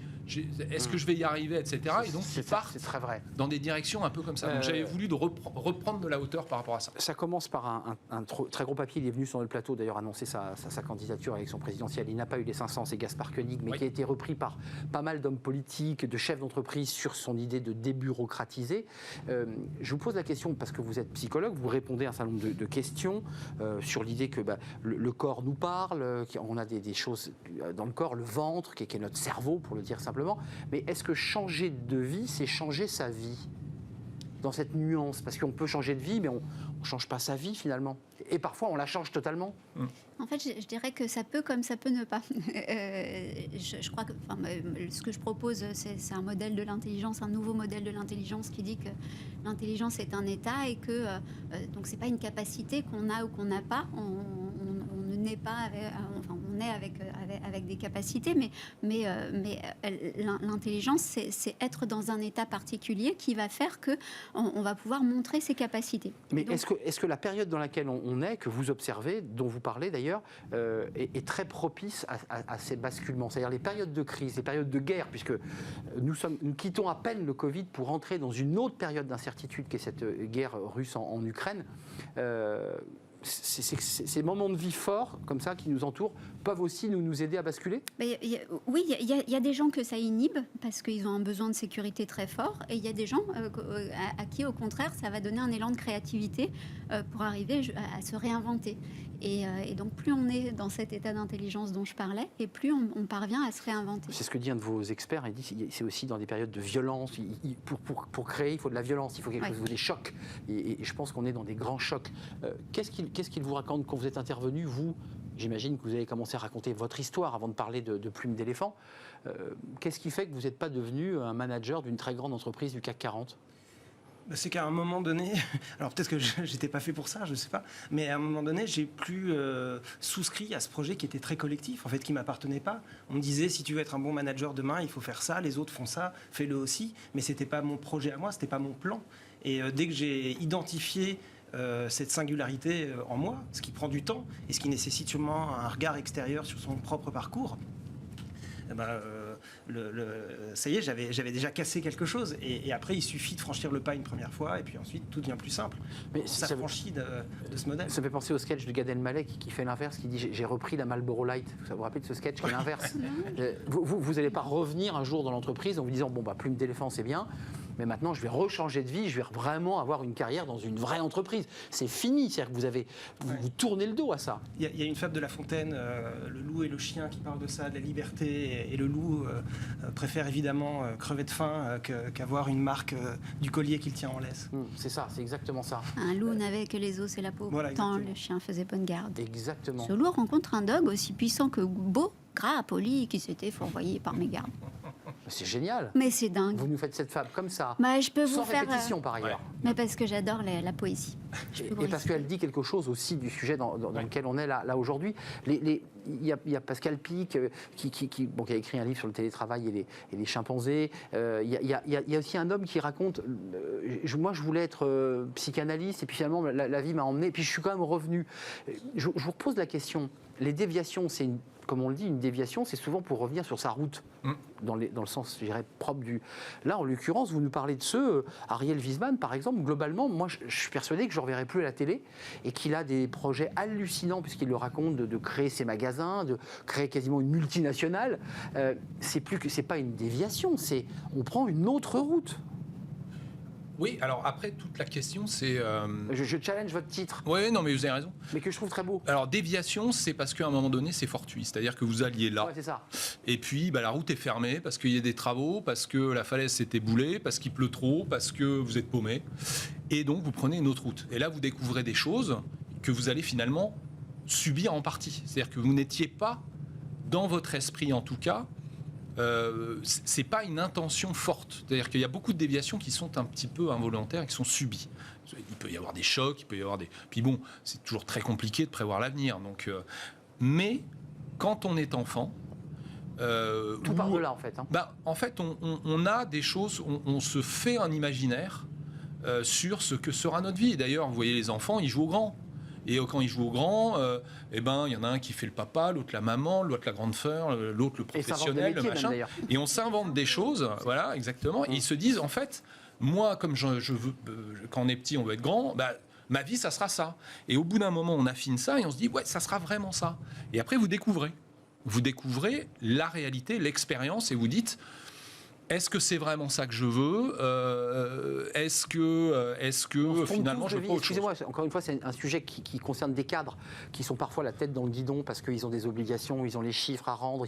est-ce que je vais y arriver, etc. Et donc ils partent très vrai. dans des directions un peu comme ça. Donc j'avais voulu reprendre de la hauteur par rapport à ça. Ça commence par un très gros papier. Il est venu sur le plateau d'ailleurs annoncer sa candidature à l'élection présidentielle. Il n'a pas eu les 500, c'est Gaspard Koenig, mais qui a été repris par pas mal d'hommes politiques, de chefs d'entreprise sur son idée de débureaucratiser. Je vous pose la question parce que vous êtes psychologue, vous répondez à un certain nombre de questions sur l'idée que le corps nous parle, qu'on a des choses dans le corps, le ventre, qui est notre cerveau, pour le dire simplement. Mais est-ce que changer de vie, c'est changer sa vie ? dans cette nuance? Parce qu'on peut changer de vie, mais on ne change pas sa vie finalement. Et parfois, on la change totalement. En fait, je dirais que ça peut comme ça peut ne pas. Je crois que ce que je propose, c'est un modèle de l'intelligence, un nouveau modèle de l'intelligence qui dit que l'intelligence est un état et que donc c'est pas une capacité qu'on a ou qu'on n'a pas. On ne naît pas avec, on naît avec des capacités, mais l'intelligence, c'est être dans un état particulier qui va faire que on va pouvoir montrer ses capacités. Mais donc, est-ce que la période dans laquelle on est, que vous observez, dont vous parlez d'ailleurs, est très propice à ces basculements? C'est-à-dire les périodes de crise, les périodes de guerre, puisque nous quittons à peine le Covid pour entrer dans une autre période d'incertitude qu'est cette guerre russe en Ukraine. Ces moments de vie forts, comme ça, qui nous entourent, peuvent aussi nous aider à basculer? Oui, il y a des gens que ça inhibe parce qu'ils ont un besoin de sécurité très fort, et il y a des gens à qui, au contraire, ça va donner un élan de créativité pour arriver à se réinventer. Et donc, plus on est dans cet état d'intelligence dont je parlais, et plus on parvient à se réinventer. C'est ce que dit un de vos experts. Il dit c'est aussi dans des périodes de violence. Pour créer, il faut de la violence, il faut quelque chose, des chocs. Et je pense qu'on est dans des grands chocs. Qu'est-ce qu'il vous raconte quand vous êtes intervenu, vous? J'imagine que vous avez commencé à raconter votre histoire avant de parler de Plume d'éléphant. Qu'est-ce qui fait que vous n'êtes pas devenu un manager d'une très grande entreprise du CAC 40? C'est qu'à un moment donné, alors peut-être que j'étais pas fait pour ça, je ne sais pas, mais à un moment donné, j'ai plus souscrit à ce projet qui était très collectif, en fait, qui m'appartenait pas. On me disait, si tu veux être un bon manager demain, il faut faire ça, les autres font ça, fais-le aussi, mais c'était pas mon projet à moi, c'était pas mon plan. Et dès que j'ai identifié cette singularité en moi, ce qui prend du temps et ce qui nécessite sûrement un regard extérieur sur son propre parcours, ça y est, j'avais déjà cassé quelque chose. Et après, il suffit de franchir le pas une première fois, et puis ensuite, tout devient plus simple. Mais ça franchit de ce modèle. Ça me fait penser au sketch de Gad Elmaleh qui fait l'inverse, qui dit j'ai repris la Marlboro Light. Vous vous rappelez de ce sketch qui est l'inverse? Vous n'allez pas revenir un jour dans l'entreprise en vous disant Plume d'éléphant, c'est bien, mais maintenant je vais rechanger de vie, je vais vraiment avoir une carrière dans une vraie entreprise. C'est fini, c'est-à-dire que vous tournez le dos à ça. Il y a une fable de La Fontaine, le loup et le chien, qui parle de ça, de la liberté, et le loup préfère évidemment crever de faim qu'avoir une marque du collier qu'il tient en laisse. C'est ça, c'est exactement ça. Un loup n'avait que les os et la peau, voilà, pourtant le chien faisait bonne garde. Exactement. Ce loup rencontre un dogue aussi puissant que beau, gras, poli, qui s'était fourvoyé par mégarde. C'est génial. Mais c'est dingue. Vous nous faites cette fable comme ça, je peux sans vous faire répétition par ailleurs. Mais parce que j'adore la poésie. Et parce qu'elle dit quelque chose aussi du sujet dans lequel on est là aujourd'hui. Il y a Pascal Pic qui a écrit un livre sur le télétravail et les chimpanzés. Il y a aussi un homme qui raconte moi je voulais être psychanalyste et puis finalement la vie m'a emmené et puis je suis quand même revenu. Je vous repose la question. Les déviations, comme on le dit, une déviation, c'est souvent pour revenir sur sa route, dans le sens, je dirais, propre du... Là, en l'occurrence, vous nous parlez de ceux, Ariel Wiesman, par exemple, globalement, moi, je suis persuadé que je ne reverrai plus à la télé et qu'il a des projets hallucinants, puisqu'il le raconte, de créer ses magasins, de créer quasiment une multinationale. C'est pas une déviation, on prend une autre route. Oui, alors après, toute la question, c'est... Je challenge votre titre. Oui, non, mais vous avez raison. Mais que je trouve très beau. Alors, déviation, c'est parce qu'à un moment donné, c'est fortuit. C'est-à-dire que vous alliez là. Ouais, c'est ça. Et puis, la route est fermée parce qu'il y a des travaux, parce que la falaise s'est éboulée, parce qu'il pleut trop, parce que vous êtes paumé. Et donc, vous prenez une autre route. Et là, vous découvrez des choses que vous allez finalement subir en partie. C'est-à-dire que vous n'étiez pas, dans votre esprit en tout cas, c'est pas une intention forte. C'est-à-dire qu'il y a beaucoup de déviations qui sont un petit peu involontaires et qui sont subies. Il peut y avoir des chocs, il peut y avoir des... Puis bon, c'est toujours très compliqué de prévoir l'avenir. Donc, mais quand on est enfant... Tout part de là, en fait. En fait, on a des choses, on se fait un imaginaire sur ce que sera notre vie. D'ailleurs, vous voyez les enfants, ils jouent au grand. Et quand ils jouent au grand, il y en a un qui fait le papa, l'autre la maman, l'autre la grande sœur, l'autre le professionnel, le machin. Et on s'invente des choses, voilà, exactement. Et ils se disent, en fait, moi, comme je veux, quand on est petit, on veut être grand, ma vie, ça sera ça. Et au bout d'un moment, on affine ça et on se dit, ouais, ça sera vraiment ça. Et après, vous découvrez la réalité, l'expérience, et vous dites, Est-ce que c'est vraiment ça que je veux Est-ce que finalement je veux pas autre chose? Excusez-moi, encore une fois, c'est un sujet qui concerne des cadres qui sont parfois la tête dans le guidon parce qu'ils ont des obligations, ils ont les chiffres à rendre,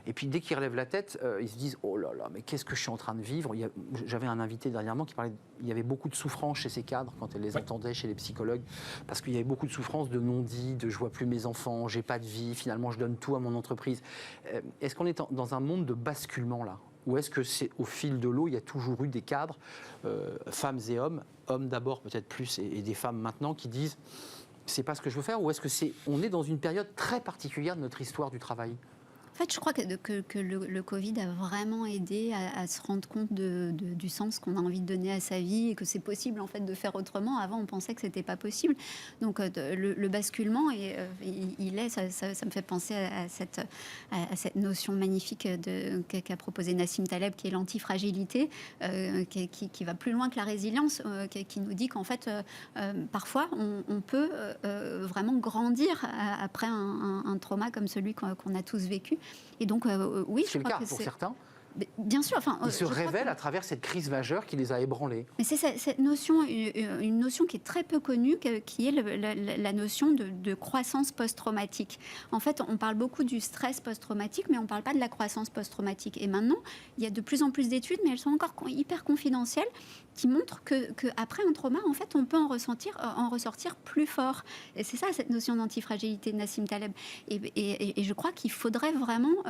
et puis dès qu'ils relèvent la tête, ils se disent oh là là, mais qu'est-ce que je suis en train de vivre? J'avais un invité dernièrement qui parlait, il y avait beaucoup de souffrance chez ces cadres quand elle les entendait chez les psychologues, parce qu'il y avait beaucoup de souffrance de non-dit, de je vois plus mes enfants, j'ai pas de vie, finalement je donne tout à mon entreprise. Est-ce qu'on est dans un monde de basculement là? Ou est-ce que c'est au fil de l'eau, il y a toujours eu des cadres, femmes et hommes d'abord peut-être plus et des femmes maintenant, qui disent c'est pas ce que je veux faire? Ou est-ce que on est dans une période très particulière de notre histoire du travail? En fait, je crois que le Covid a vraiment aidé à se rendre compte du sens qu'on a envie de donner à sa vie et que c'est possible en fait de faire autrement. Avant, on pensait que c'était pas possible. Donc, le basculement, ça me fait penser à cette notion magnifique qu'a proposé Nassim Taleb, qui est l'antifragilité, qui va plus loin que la résilience, qui nous dit qu'en fait, parfois, on peut vraiment grandir après un trauma comme celui qu'on a tous vécu. Et donc, oui, c'est le cas pour certains. Bien sûr. Enfin, ils se révèlent à travers cette crise majeure qui les a ébranlés. Mais c'est cette notion, une notion qui est très peu connue, qui est la notion de croissance post-traumatique. En fait, on parle beaucoup du stress post-traumatique, mais on ne parle pas de la croissance post-traumatique. Et maintenant, il y a de plus en plus d'études, mais elles sont encore hyper confidentielles, qui montrent qu'après un trauma, en fait, on peut en ressortir plus fort. Et c'est ça, cette notion d'antifragilité de Nassim Taleb. Et je crois qu'il faudrait vraiment...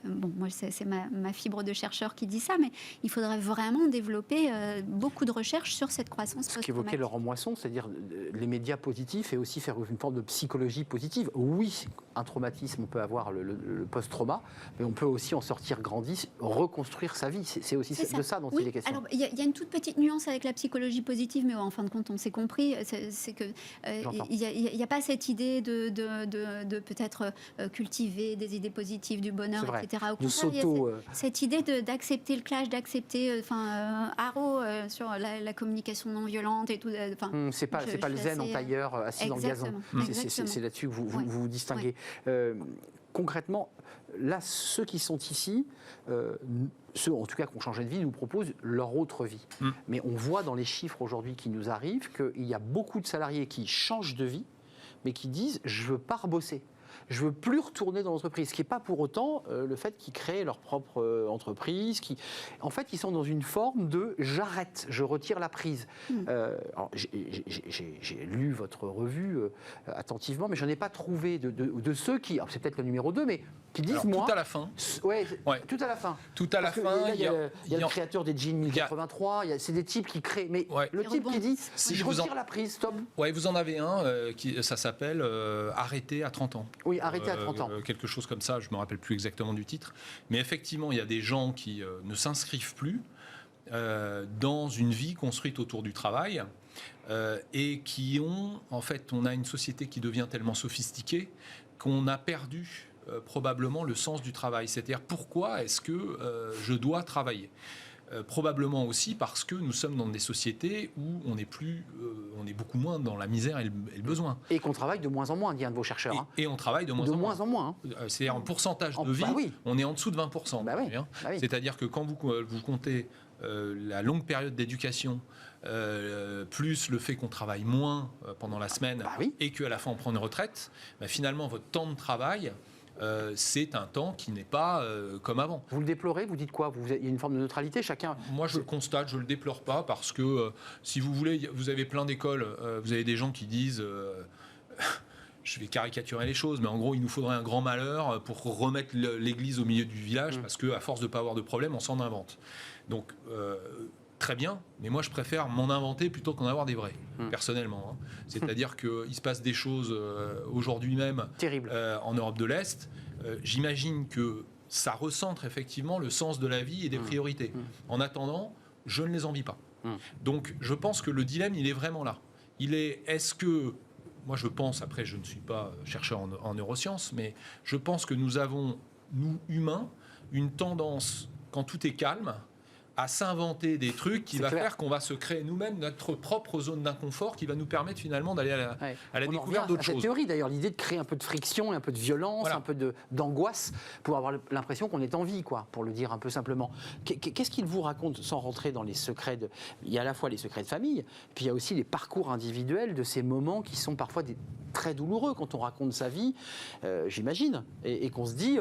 bon, moi, c'est ma fibre de chercheur qui dit ça, mais il faudrait vraiment développer beaucoup de recherches sur cette croissance post-traumatique. Ce qu'évoquait Laurent Moisson, c'est-à-dire les médias positifs et aussi faire une forme de psychologie positive. Oui, un traumatisme, on peut avoir le post-trauma, mais on peut aussi en sortir grandi, reconstruire sa vie. C'est aussi de ça dont il est question. Alors, il y a une toute petite nuance avec la psychologie positive, mais en fin de compte, on s'est compris, c'est que il n'y a pas cette idée de peut-être cultiver des idées positives, du bonheur, etc. Au contraire, il y a cette idée d'accepter le clash, d'accepter, Haro sur la communication non violente et tout. C'est pas le zen en tailleur assis dans le gazon. C'est là-dessus que vous distinguez. Concrètement, là, ceux qui sont ici, ceux en tout cas qui ont changé de vie, nous proposent leur autre vie. Mais on voit dans les chiffres aujourd'hui qui nous arrivent qu'il y a beaucoup de salariés qui changent de vie, mais qui disent « je veux pas rebosser ». Je veux plus retourner dans l'entreprise, ce qui n'est pas pour autant le fait qu'ils créent leur propre entreprise. En fait, ils sont dans une forme de j'arrête, je retire la prise. Alors, j'ai lu votre revue attentivement, mais je n'en ai pas trouvé de ceux qui, c'est peut-être le numéro 2, mais qui disent moi... Tout à la fin. Ouais. Tout à la fin. Tout à la fin. Il y a le créateur des jeans 1083, c'est des types qui créent, mais le type qui dit je retire la prise, stop. Ouais, vous en avez un, ça s'appelle Arrêter à 30 ans. Oui, arrêter à 30 ans. Quelque chose comme ça, je ne me rappelle plus exactement du titre. Mais effectivement, il y a des gens qui ne s'inscrivent plus dans une vie construite autour du travail et qui ont, en fait, on a une société qui devient tellement sophistiquée qu'on a perdu probablement le sens du travail. C'est-à-dire, pourquoi est-ce que je dois travailler ? Probablement aussi parce que nous sommes dans des sociétés où on est beaucoup moins dans la misère et le besoin. Et qu'on travaille de moins en moins, dit un de vos chercheurs. Et on travaille de moins en moins. C'est-à-dire en pourcentage de vie, on est en dessous de 20%. C'est-à-dire que quand vous comptez la longue période d'éducation, plus le fait qu'on travaille moins pendant la semaine et qu'à la fin on prend une retraite, finalement votre temps de travail... c'est un temps qui n'est pas comme avant. Vous le déplorez? Vous dites quoi? Il y a une forme de neutralité, chacun? Moi, je le constate, je ne le déplore pas, parce que, si vous voulez, vous avez plein d'écoles, vous avez des gens qui disent... je vais caricaturer les choses, mais en gros, il nous faudrait un grand malheur pour remettre l'église au milieu du village, parce qu'à force de ne pas avoir de problème, on s'en invente. Donc... très bien, mais moi je préfère m'en inventer plutôt qu'en avoir des vrais, personnellement. C'est-à-dire qu'il se passe des choses aujourd'hui même en Europe de l'Est. J'imagine que ça recentre effectivement le sens de la vie et des priorités. En attendant, je ne les envie pas. Donc je pense que le dilemme, il est vraiment là. Est-ce que, moi je pense, après je ne suis pas chercheur en neurosciences, mais je pense que nous avons, nous humains, une tendance, quand tout est calme, à s'inventer des trucs qui C'est va clair. faire qu'on va se créer nous-mêmes notre propre zone d'inconfort qui va nous permettre finalement d'aller à la On en découverte revient d'autres à cette choses. théorie d'ailleurs, l'idée de créer un peu de friction et un peu de violence, Voilà. un peu d'angoisse pour avoir l'impression qu'on est en vie, quoi, pour le dire un peu simplement. Qu'est-ce qu'il vous raconte sans rentrer dans les secrets Il y a à la fois les secrets de famille, puis il y a aussi les parcours individuels de ces moments qui sont parfois très douloureux quand on raconte sa vie, j'imagine, et qu'on se dit...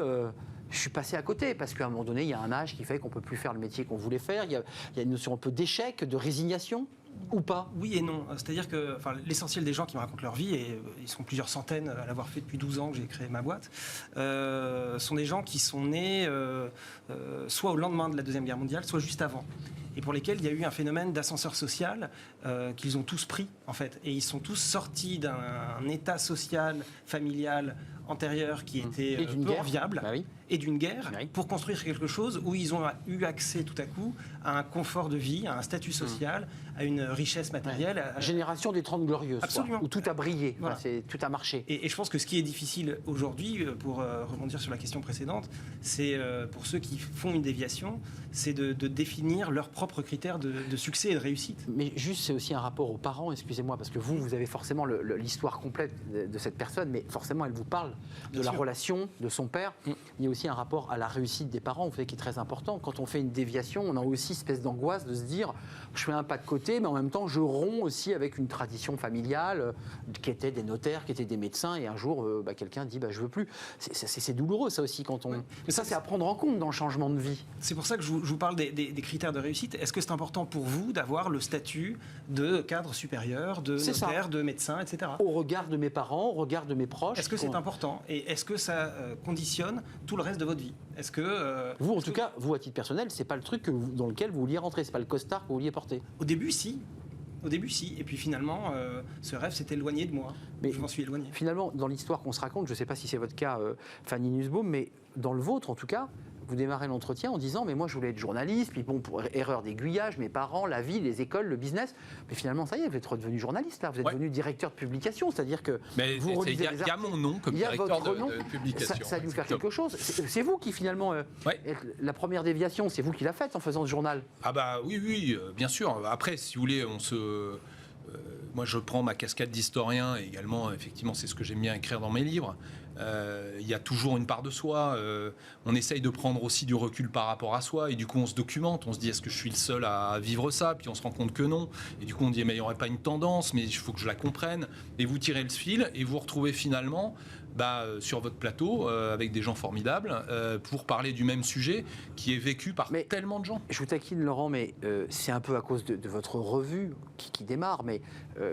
je suis passé à côté parce qu'à un moment donné, il y a un âge qui fait qu'on ne peut plus faire le métier qu'on voulait faire. Il y a une notion un peu d'échec, de résignation ou pas? Oui et non. C'est-à-dire que l'essentiel des gens qui me racontent leur vie, et ils sont plusieurs centaines à l'avoir fait depuis 12 ans que j'ai créé ma boîte, sont des gens qui sont nés soit au lendemain de la Deuxième Guerre mondiale, soit juste avant. Et pour lesquels il y a eu un phénomène d'ascenseur social qu'ils ont tous pris, en fait. Et ils sont tous sortis d'un état social, familial, antérieur qui était peu enviable, Bah oui. et d'une guerre, Oui. pour construire quelque chose où ils ont eu accès tout à coup à un confort de vie, à un statut social, à une richesse matérielle. Génération des 30 glorieuses, quoi, Absolument. où tout a brillé, Voilà. tout a marché. Et je pense que ce qui est difficile aujourd'hui, pour rebondir sur la question précédente, c'est pour ceux qui font une déviation, c'est de définir leurs propres critères de succès et de réussite. Mais juste, c'est aussi un rapport aux parents, excusez-moi, parce que vous avez forcément l'histoire complète de cette personne, mais forcément, elle vous parle de Bien la sûr. relation, de son père. Il y a aussi un rapport à la réussite des parents, vous savez, qui est très important. Quand on fait une déviation, on a aussi une espèce d'angoisse de se dire, je fais un pas de côté, mais en même temps, je romps aussi avec une tradition familiale qui était des notaires, qui étaient des médecins, et un jour, quelqu'un dit, je veux plus. C'est douloureux, ça aussi, quand on... Ouais. Mais ça, c'est à prendre en compte dans le changement de vie. C'est pour ça que je vous parle des critères de réussite. Est-ce que c'est important pour vous d'avoir le statut de cadre supérieur, de C'est ça. notaire, de médecin, etc. Au regard de mes parents, au regard de mes proches. Est-ce que c'est important? Et est-ce que ça conditionne tout le reste de votre vie? Est-ce que Vous, en tout cas, vous, à titre personnel, c'est pas le truc dans lequel vous vouliez rentrer, c'est pas le costard que vous vouliez porter. Au début, si. Au début, si. Et puis finalement, ce rêve s'est éloigné de moi. Mais je m'en suis éloigné. Finalement, dans l'histoire qu'on se raconte, je ne sais pas si c'est votre cas, Fanny Nussbaum, mais dans le vôtre, en tout cas, vous démarrez l'entretien en disant, mais moi, je voulais être journaliste, puis bon, pour erreur d'aiguillage, mes parents, la vie, les écoles, le business. Mais finalement, ça y est, vous êtes redevenu journaliste, là. Vous êtes devenu directeur de publication, c'est-à-dire que Mais vous il relisez y a mon nom comme il y a directeur votre nom. de publication. Ça a dû faire Exactement. quelque chose. C'est vous qui, finalement, Ouais. la première déviation, c'est vous qui l'a faite en faisant ce journal. Ah bah oui, bien sûr. Après, si vous voulez, moi, je prends ma casquette d'historien et également, effectivement, c'est ce que j'aime bien écrire dans mes livres. Il y a toujours une part de soi. On essaye de prendre aussi du recul par rapport à soi et du coup, on se documente. On se dit, est-ce que je suis le seul à vivre ça? Puis on se rend compte que non. Et du coup, on dit, mais il n'y aurait pas une tendance, mais il faut que je la comprenne. Et vous tirez le fil et vous retrouvez finalement sur votre plateau avec des gens formidables pour parler du même sujet qui est vécu par tellement de gens. Je vous taquine, Laurent, mais c'est un peu à cause de votre revue qui démarre, mais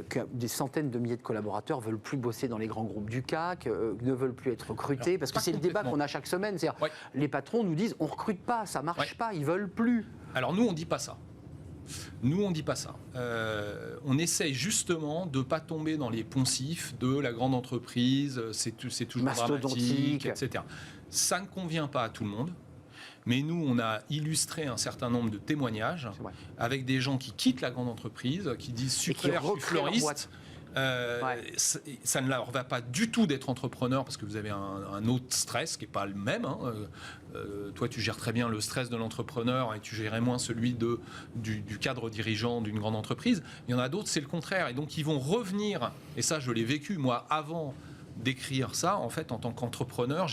que des centaines de milliers de collaborateurs veulent plus bosser dans les grands groupes du CAC, ne veulent plus être recrutés, Alors, parce que pas c'est le débat complètement. qu'on a chaque semaine. C'est-à-dire, Ouais. les patrons nous disent, on recrute pas, ça marche pas, ils veulent plus. Alors nous, on dit pas ça. Nous, on dit pas ça. On essaye justement de ne pas tomber dans les poncifs de la grande entreprise, c'est toujours Mastodontique. dramatique, etc. Ça ne convient pas à tout le monde. Mais nous, on a illustré un certain nombre de témoignages C'est vrai. avec des gens qui quittent la grande entreprise, qui disent Et qui super, je suis recréent leur fleuriste. boîte. Ça ne leur va pas du tout d'être entrepreneur parce que vous avez un autre stress qui n'est pas le même. Hein. Toi, tu gères très bien le stress de l'entrepreneur et tu gérais moins celui du cadre dirigeant d'une grande entreprise. Il y en a d'autres, c'est le contraire. Et donc, ils vont revenir, et ça, je l'ai vécu, moi, avant d'écrire ça, en fait, en tant qu'entrepreneur,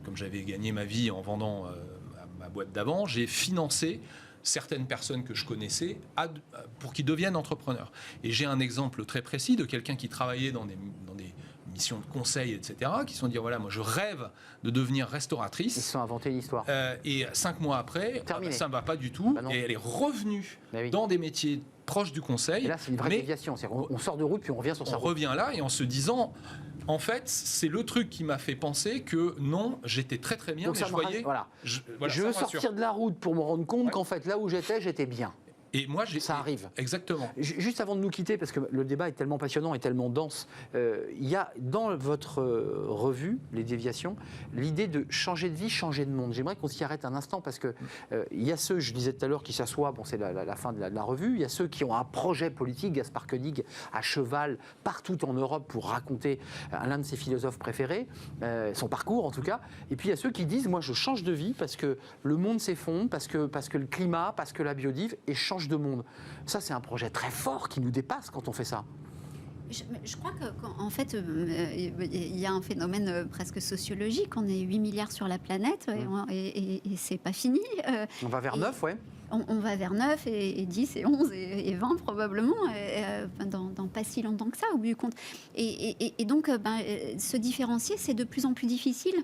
comme j'avais gagné ma vie en vendant ma boîte d'avant, j'ai financé certaines personnes que je connaissais pour qu'ils deviennent entrepreneurs. Et j'ai un exemple très précis de quelqu'un qui travaillait dans des missions de conseil, etc., qui se sont dit, voilà, moi je rêve de devenir Ils restauratrice. se sont inventés une histoire. Et 5 mois après, Terminé. ça ne va pas du tout. Bah non. Et elle est revenue Bah oui. dans des métiers proches du conseil. Et là, c'est une vraie mais déviation. On sort de route, puis on revient sur sa on route. revient là et en se disant, en fait, c'est le truc qui m'a fait penser que non, j'étais très très bien, Donc mais ça je me voyais... rassure, voilà. voilà, Je ça veux me rassure. sortir de la route pour me rendre compte Ouais. qu'en fait, là où j'étais bien. Et moi, Ça arrive. Exactement. Juste avant de nous quitter, parce que le débat est tellement passionnant et tellement dense, il y a dans votre revue, Les Déviations, l'idée de changer de vie, changer de monde. J'aimerais qu'on s'y arrête un instant, parce que il y a ceux, je disais tout à l'heure, qui s'assoient, bon, c'est la fin de la revue, il y a ceux qui ont un projet politique, Gaspard Koenig, à cheval, partout en Europe, pour raconter l'un de ses philosophes préférés, son parcours en tout cas, et puis il y a ceux qui disent, moi je change de vie, parce que le monde s'effondre, parce que le climat, parce que la biodive, et change de monde. Ça, c'est un projet très fort qui nous dépasse quand on fait ça. Je crois qu'en fait, il y a un phénomène presque sociologique. On est 8 milliards sur la planète et c'est pas fini. On va vers 9, ouais. On va vers 9 et 10 et 11 et 20 probablement, dans pas si longtemps que ça, au bout du compte. Et donc, se différencier, c'est de plus en plus difficile.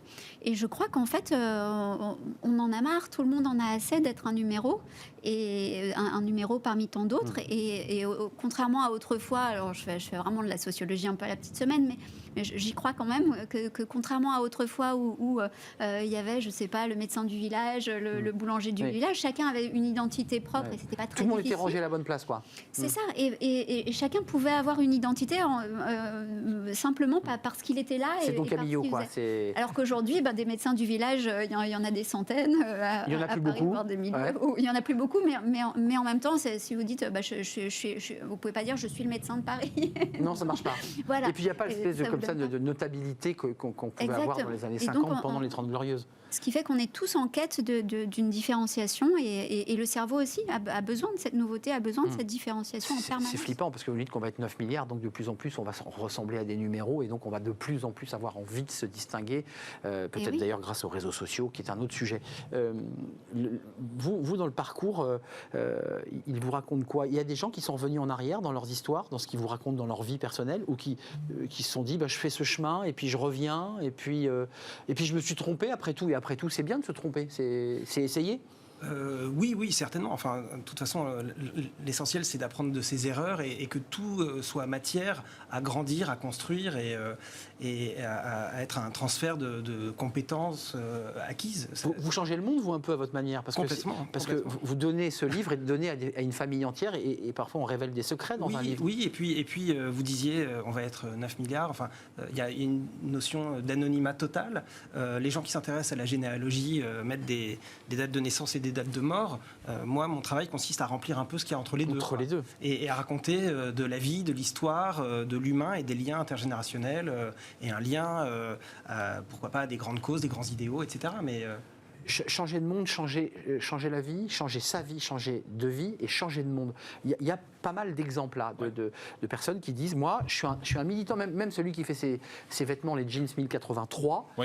Et je crois qu'en fait, on en a marre, tout le monde en a assez d'être un numéro, et un numéro parmi tant d'autres. Et contrairement à autrefois, alors je fais vraiment de la sociologie un peu à la petite semaine, mais j'y crois quand même que contrairement à autrefois où il y avait, je sais pas, le médecin du village, le boulanger du village, chacun avait une identité propre et c'était pas très Tout le monde difficile. était rangé à la bonne place, quoi. C'est ça, et chacun pouvait avoir une identité simplement parce qu'il était là. C'est et ton parce Camillo, qu'il quoi. faisait. Alors qu'aujourd'hui, des médecins du village, il y en a des centaines. Il y en a plus Paris, beaucoup. voire des milliers. Ouais. Il y en a plus beaucoup, mais en même temps, si vous dites, vous pouvez pas dire je suis le médecin de Paris. Non, ça marche pas. Voilà. Et puis il n'y a pas l'espèce Ça vous comme ça donne de notabilité qu'on pouvait avoir Exactement. dans les années Et 50 donc, pendant les 30 Glorieuses. Ce qui fait qu'on est tous en quête d'une différenciation et le cerveau aussi a besoin de cette nouveauté, a besoin de cette différenciation en permanence. C'est flippant parce que vous dites qu'on va être 9 milliards, donc de plus en plus on va ressembler à des numéros et donc on va de plus en plus avoir envie de se distinguer, peut-être d'ailleurs grâce aux réseaux sociaux, qui est un autre sujet. Vous, dans le parcours, il vous raconte quoi? Il y a des gens qui sont revenus en arrière dans leurs histoires, dans ce qu'ils vous racontent dans leur vie personnelle, ou qui se sont dit je fais ce chemin et puis je reviens et puis je me suis trompé après tout. Et après tout, c'est bien de se tromper, c'est essayer. Oui, certainement. Enfin, de toute façon, l'essentiel, c'est d'apprendre de ses erreurs et que tout soit matière à grandir, à construire et à être un transfert de compétences acquises. Vous changez le monde, vous, un peu à votre manière, parce que vous donnez ce livre et le donnez à une famille entière et parfois on révèle des secrets dans un livre. Oui, et puis vous disiez, on va être 9 milliards. Enfin, il y a une notion d'anonymat total. Les gens qui s'intéressent à la généalogie mettent des dates de naissance et des dates de mort. Moi, mon travail consiste à remplir un peu ce qu'il y a entre les deux. Et à raconter de la vie, de l'histoire, de l'humain et des liens intergénérationnels et un lien, pourquoi pas, à des grandes causes, des grands idéaux, etc. Mais changer de monde, changer la vie, changer sa vie, changer de vie et changer de monde. Il y a pas mal d'exemples là, de personnes qui disent, moi, je suis un militant, même celui qui fait ses vêtements, les jeans 1083,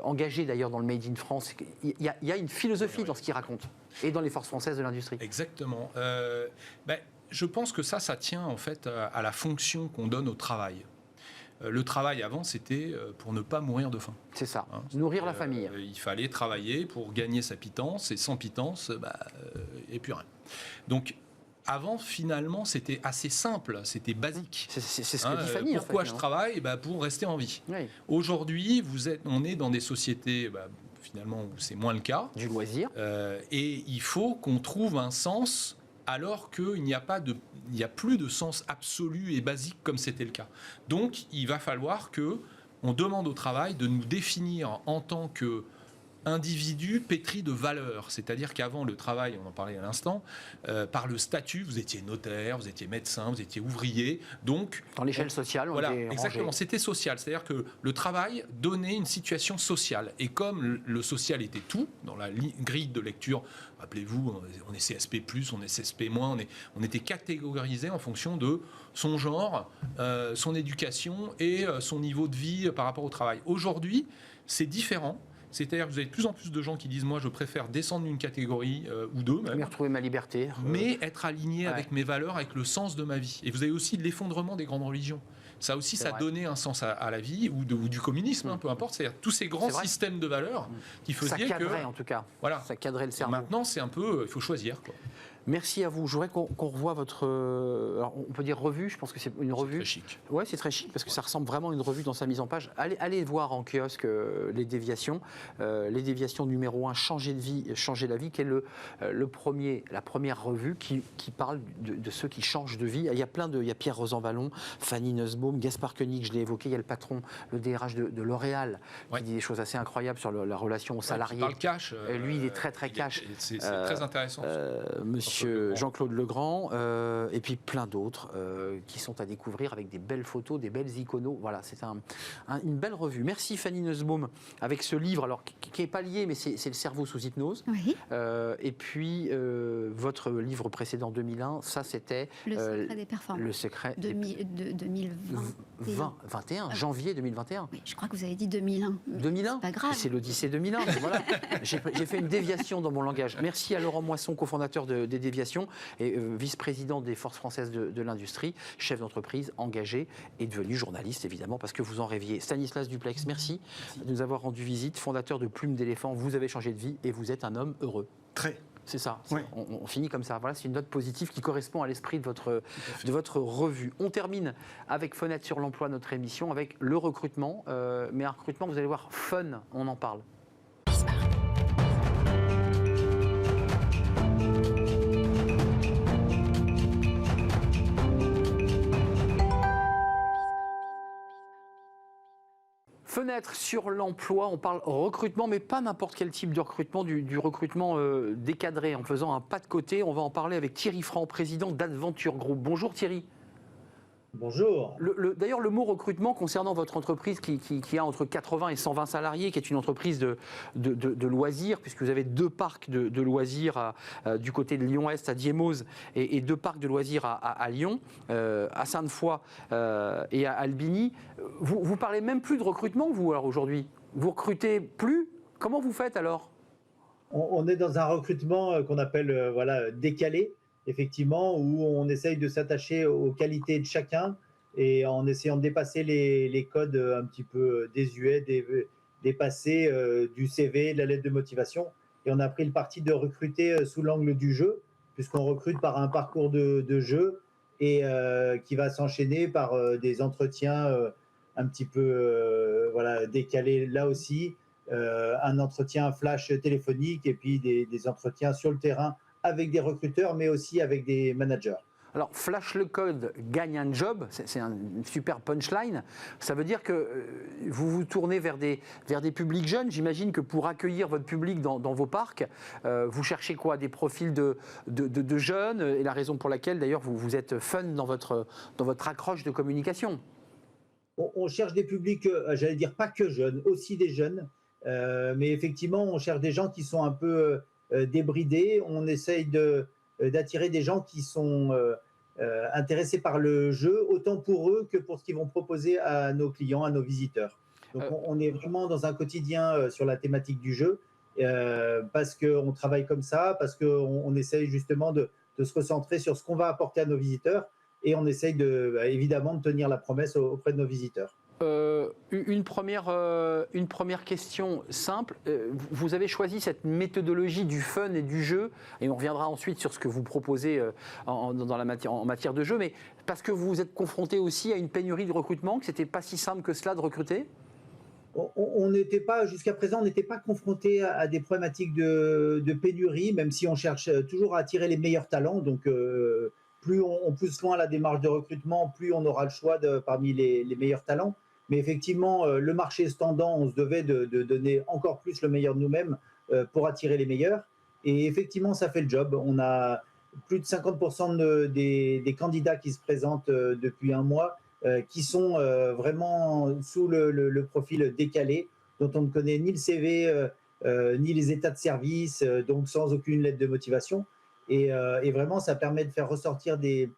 engagé d'ailleurs dans le Made in France. Il y a une philosophie dans ce qu'il raconte et dans les forces françaises de l'industrie. Exactement. Je pense que ça tient en fait à la fonction qu'on donne au travail. Le travail avant, c'était pour ne pas mourir de faim. C'est ça, nourrir la famille. Il fallait travailler pour gagner sa pitance, et sans pitance, et plus rien. Donc, avant, finalement, c'était assez simple, c'était basique. C'est ce que dit Fanny. Pourquoi en fait, je travaille? Pour rester en vie. Oui. Aujourd'hui, on est dans des sociétés, finalement, où c'est moins le cas. Du loisir. Et il faut qu'on trouve un sens alors qu'il n'y a plus de sens absolu et basique comme c'était le cas. Donc, il va falloir qu'on demande au travail de nous définir en tant qu'individu pétri de valeurs. C'est-à-dire qu'avant le travail, on en parlait à l'instant, par le statut, vous étiez notaire, vous étiez médecin, vous étiez ouvrier. Donc, dans l'échelle sociale, on était exactement, rangé. c'était social. C'est-à-dire que le travail donnait une situation sociale. Et comme le social était tout, dans la grille de lecture, rappelez-vous, on est CSP+, on est CSP-, on était catégorisé en fonction de son genre, son éducation et son niveau de vie par rapport au travail. Aujourd'hui, c'est différent. C'est-à-dire que vous avez de plus en plus de gens qui disent « moi, je préfère descendre d'une catégorie ou deux, même, mais retrouver ma liberté. Mais être aligné avec mes valeurs, avec le sens de ma vie. » Et vous avez aussi l'effondrement des grandes religions. Ça aussi, ça donnait un sens à la vie, ou du communisme, peu importe. C'est-à-dire tous ces grands systèmes de valeurs qui faisaient que... Ça cadrait, en tout cas. Voilà. Ça cadrait le cerveau. Maintenant, c'est un peu... Il faut choisir, quoi. Merci à vous. Je voudrais qu'on revoie votre, alors on peut dire revue, je pense que c'est une revue. Très chic. Ouais, c'est très chic parce que ça ressemble vraiment à une revue dans sa mise en page. Allez voir en kiosque les déviations. Les déviations numéro 1, changer de vie, changer la vie, qui est la première revue qui parle de ceux qui changent de vie. Il y a Pierre Rosanvallon, Fanny Nussbaum, Gaspard Koenig, je l'ai évoqué, il y a le patron, le DRH de L'Oréal, qui dit des choses assez incroyables sur la relation aux salariés. Il parle cash. Lui, il est très cash. C'est très intéressant. Monsieur Jean-Claude Legrand, et puis plein d'autres qui sont à découvrir avec des belles photos, des belles iconos. Voilà, c'est une belle revue. Merci Fanny Nussbaum avec ce livre, alors qui n'est pas lié, mais c'est Le cerveau sous hypnose. Oui. Et puis votre livre précédent 2001, ça c'était Le secret des performances. Le secret de 2021, janvier 2021. Oui, je crois que vous avez dit 2001. 2001, c'est pas grave. C'est l'Odyssée 2001. Voilà. J'ai fait une déviation dans mon langage. Merci à Laurent Moisson, cofondateur des Déviations et vice-président des Forces françaises de l'industrie, chef d'entreprise, engagé et devenu journaliste évidemment parce que vous en rêviez. Stanislas Duplex, merci de nous avoir rendu visite, fondateur de Plume d'éléphant. Vous avez changé de vie et vous êtes un homme heureux. Très. C'est ça, Oui. on finit comme ça. Voilà, c'est une note positive qui correspond à l'esprit de votre revue. On termine avec Fenêtre sur l'emploi, notre émission, avec le recrutement. Mais un recrutement, vous allez voir, fun, on en parle. Fenêtre sur l'emploi, on parle recrutement, mais pas n'importe quel type de recrutement, du recrutement décadré, en faisant un pas de côté. On va en parler avec Thierry Franc, président d'Adventure Group. Bonjour Thierry. Bonjour. D'ailleurs, le mot recrutement concernant votre entreprise qui a entre 80 et 120 salariés, qui est une entreprise de loisirs, puisque vous avez 2 parcs de loisirs du côté de Lyon-Est, à Diémoz, et 2 parcs de loisirs à Lyon, à Sainte-Foy et à Albigny. Vous parlez même plus de recrutement, vous, alors aujourd'hui? Vous recrutez plus? Comment vous faites alors? On est dans un recrutement qu'on appelle décalé, effectivement, où on essaye de s'attacher aux qualités de chacun et en essayant de dépasser les codes un petit peu désuets, dépasser du CV, de la lettre de motivation. Et on a pris le parti de recruter sous l'angle du jeu, puisqu'on recrute par un parcours de jeu et qui va s'enchaîner par des entretiens un petit peu décalés là aussi, un entretien flash téléphonique et puis des entretiens sur le terrain avec des recruteurs, mais aussi avec des managers. Alors, flash le code, gagne un job, c'est une super punchline. Ça veut dire que vous vous tournez vers des publics jeunes. J'imagine que pour accueillir votre public dans vos parcs, vous cherchez quoi? Des profils de jeunes, et la raison pour laquelle, d'ailleurs, vous êtes fun dans votre accroche de communication. On cherche des publics, j'allais dire pas que jeunes, aussi des jeunes. Mais effectivement, on cherche des gens qui sont un peu débridés. On essaye d'attirer des gens qui sont intéressés par le jeu, autant pour eux que pour ce qu'ils vont proposer à nos clients, à nos visiteurs. Donc on est vraiment dans un quotidien sur la thématique du jeu, parce qu'on travaille comme ça, parce qu'on essaye justement de se recentrer sur ce qu'on va apporter à nos visiteurs, et on essaye évidemment de tenir la promesse auprès de nos visiteurs. Une première question simple. Vous avez choisi cette méthodologie du fun et du jeu, et on reviendra ensuite sur ce que vous proposez en matière de jeu, mais parce que vous êtes confronté aussi à une pénurie de recrutement, que c'était pas si simple que cela de recruter? On n'était pas, jusqu'à présent, on n'était pas confronté à des problématiques de pénurie, même si on cherche toujours à attirer les meilleurs talents. Donc, plus on pousse loin la démarche de recrutement, plus on aura le choix parmi les meilleurs talents. Mais effectivement, le marché se tendant, on se devait de donner encore plus le meilleur de nous-mêmes pour attirer les meilleurs. Et effectivement, ça fait le job. On a plus de 50% des candidats qui se présentent depuis un mois qui sont vraiment sous le profil décalé, dont on ne connaît ni le CV, ni les états de service, donc sans aucune lettre de motivation. Et vraiment, ça permet de faire ressortir des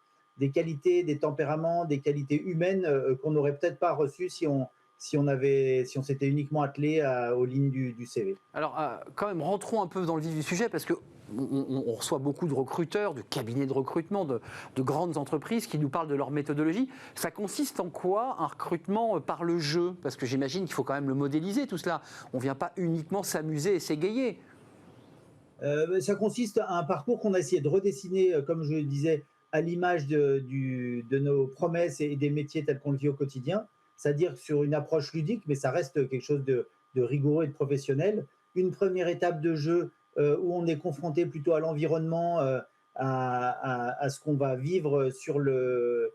qualités, des tempéraments, des qualités humaines qu'on n'aurait peut-être pas reçues si on s'était uniquement attelé aux lignes du CV. Alors, quand même, rentrons un peu dans le vif du sujet, parce qu'on reçoit beaucoup de recruteurs, de cabinets de recrutement, de grandes entreprises qui nous parlent de leur méthodologie. Ça consiste en quoi, un recrutement par le jeu? Parce que j'imagine qu'il faut quand même le modéliser, tout cela. On ne vient pas uniquement s'amuser et s'égayer. Ça consiste à un parcours qu'on a essayé de redessiner, comme je le disais, à l'image de nos promesses et des métiers tels qu'on le vit au quotidien, c'est-à-dire sur une approche ludique, mais ça reste quelque chose de rigoureux et de professionnel. Une première étape de jeu où on est confronté plutôt à l'environnement, à ce qu'on va vivre sur le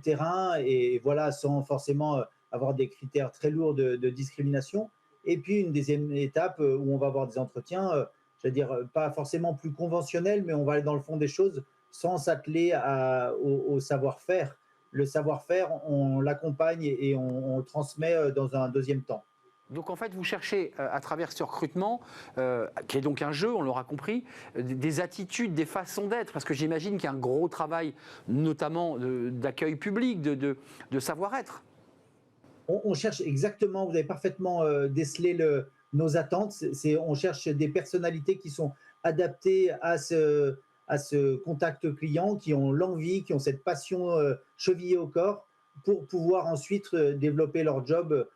terrain, et voilà, sans forcément avoir des critères très lourds de discrimination. Et puis une deuxième étape où on va avoir des entretiens, j'allais dire, pas forcément plus conventionnels, mais on va aller dans le fond des choses sans s'atteler au savoir-faire. Le savoir-faire, on l'accompagne et on le transmet dans un deuxième temps. Donc en fait, vous cherchez à travers ce recrutement, qui est donc un jeu, on l'aura compris, des attitudes, des façons d'être, parce que j'imagine qu'il y a un gros travail, notamment d'accueil public, de savoir-être. On cherche exactement, vous avez parfaitement décelé nos attentes. On cherche des personnalités qui sont adaptées à ce contact client, qui ont l'envie, qui ont cette passion chevillée au corps pour pouvoir ensuite développer leur job,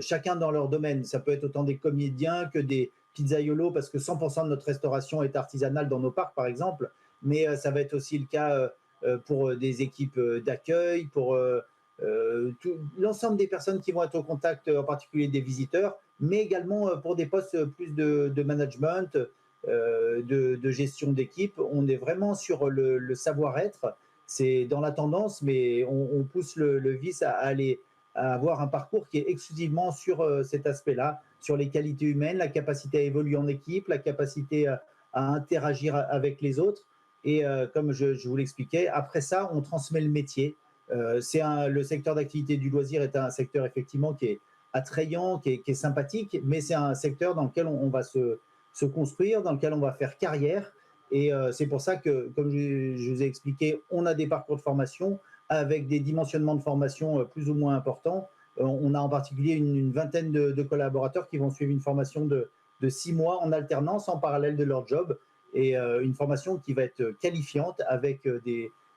chacun dans leur domaine. Ça peut être autant des comédiens que des pizzaiolos, parce que 100% de notre restauration est artisanale dans nos parcs, par exemple, mais ça va être aussi le cas pour des équipes d'accueil, pour l'ensemble des personnes qui vont être au contact, en particulier des visiteurs, mais également pour des postes plus de management, de gestion d'équipe. On est vraiment sur le savoir-être. C'est dans la tendance, mais on pousse le vice à avoir un parcours qui est exclusivement sur cet aspect-là, sur les qualités humaines, la capacité à évoluer en équipe, la capacité à interagir avec les autres. Et comme je vous l'expliquais, après ça, on transmet le métier. Le secteur d'activité du loisir est un secteur effectivement qui est attrayant, qui est sympathique, mais c'est un secteur dans lequel on va se construire, dans lequel on va faire carrière. Et c'est pour ça que, comme je vous ai expliqué, on a des parcours de formation avec des dimensionnements de formation plus ou moins importants. On a en particulier une vingtaine de collaborateurs qui vont suivre une formation de 6 mois en alternance en parallèle de leur job, et une formation qui va être qualifiante avec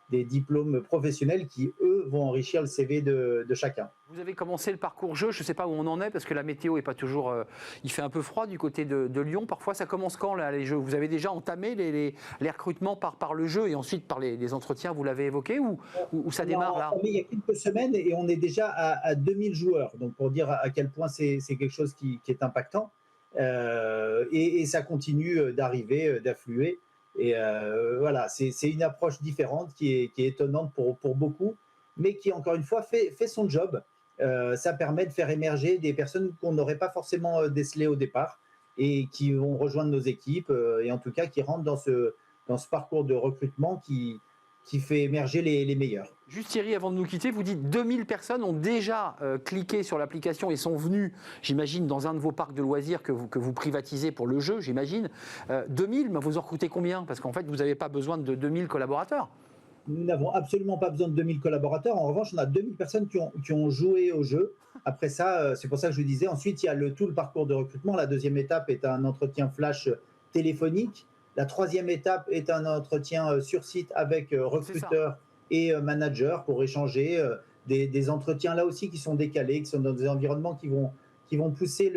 des diplômes professionnels qui, eux, vont enrichir le CV de chacun. Vous avez commencé le parcours jeu, je ne sais pas où on en est, parce que la météo n'est pas toujours... il fait un peu froid du côté de Lyon. Parfois, ça commence quand, là, les jeux? Vous avez déjà entamé les recrutements par le jeu et ensuite par les entretiens, vous l'avez évoqué, ou ça démarre là? Il y a quelques semaines et on est déjà à 2000 joueurs. Donc, pour dire à quel point c'est quelque chose qui est impactant. Et ça continue d'arriver, d'affluer. Et voilà, c'est une approche différente qui est étonnante pour beaucoup, mais qui, encore une fois, fait son job. Ça permet de faire émerger des personnes qu'on n'aurait pas forcément décelées au départ et qui vont rejoindre nos équipes, et en tout cas qui rentrent dans ce parcours de recrutement qui fait émerger les meilleurs. Juste Thierry, avant de nous quitter, vous dites 2000 personnes ont déjà cliqué sur l'application et sont venues, j'imagine, dans un de vos parcs de loisirs que vous privatisez pour le jeu, j'imagine. 2000, mais vous en recrutez combien? Parce qu'en fait, vous n'avez pas besoin de 2000 collaborateurs. Nous n'avons absolument pas besoin de 2000 collaborateurs. En revanche, on a 2000 personnes qui ont joué au jeu. Après ça, c'est pour ça que je vous disais, ensuite, il y a tout le parcours de recrutement. La deuxième étape est un entretien flash téléphonique. La troisième étape est un entretien sur site avec recruteurs et managers pour échanger. Des entretiens là aussi qui sont décalés, qui sont dans des environnements qui vont pousser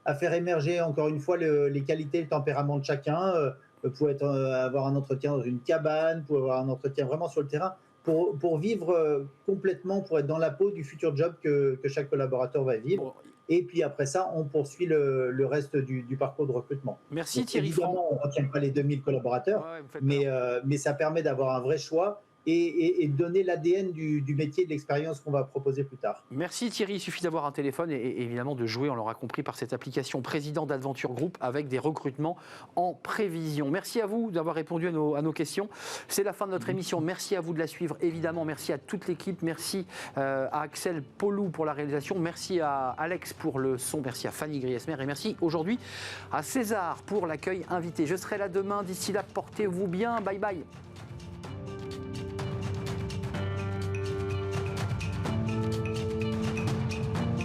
à faire émerger encore une fois les qualités, le tempérament de chacun. Vous pouvez avoir un entretien dans une cabane, vous pouvez avoir un entretien vraiment sur le terrain pour vivre complètement, pour être dans la peau du futur job que chaque collaborateur va vivre. Bon. Et puis après ça, on poursuit le reste du parcours de recrutement. Merci. Donc, Thierry. Évidemment, on ne retient pas les 2000 collaborateurs, mais ça permet d'avoir un vrai choix et donner l'ADN du métier, de l'expérience qu'on va proposer plus tard. Merci Thierry, il suffit d'avoir un téléphone et évidemment de jouer, on l'aura compris, par cette application président d'Adventure Group avec des recrutements en prévision. Merci à vous d'avoir répondu à nos questions. C'est la fin de notre émission. Merci à vous de la suivre, évidemment. Merci à toute l'équipe. Merci à Axel Polou pour la réalisation. Merci à Alex pour le son. Merci à Fanny Griesmer et merci aujourd'hui à César pour l'accueil invité. Je serai là demain. D'ici là, portez-vous bien. Bye bye.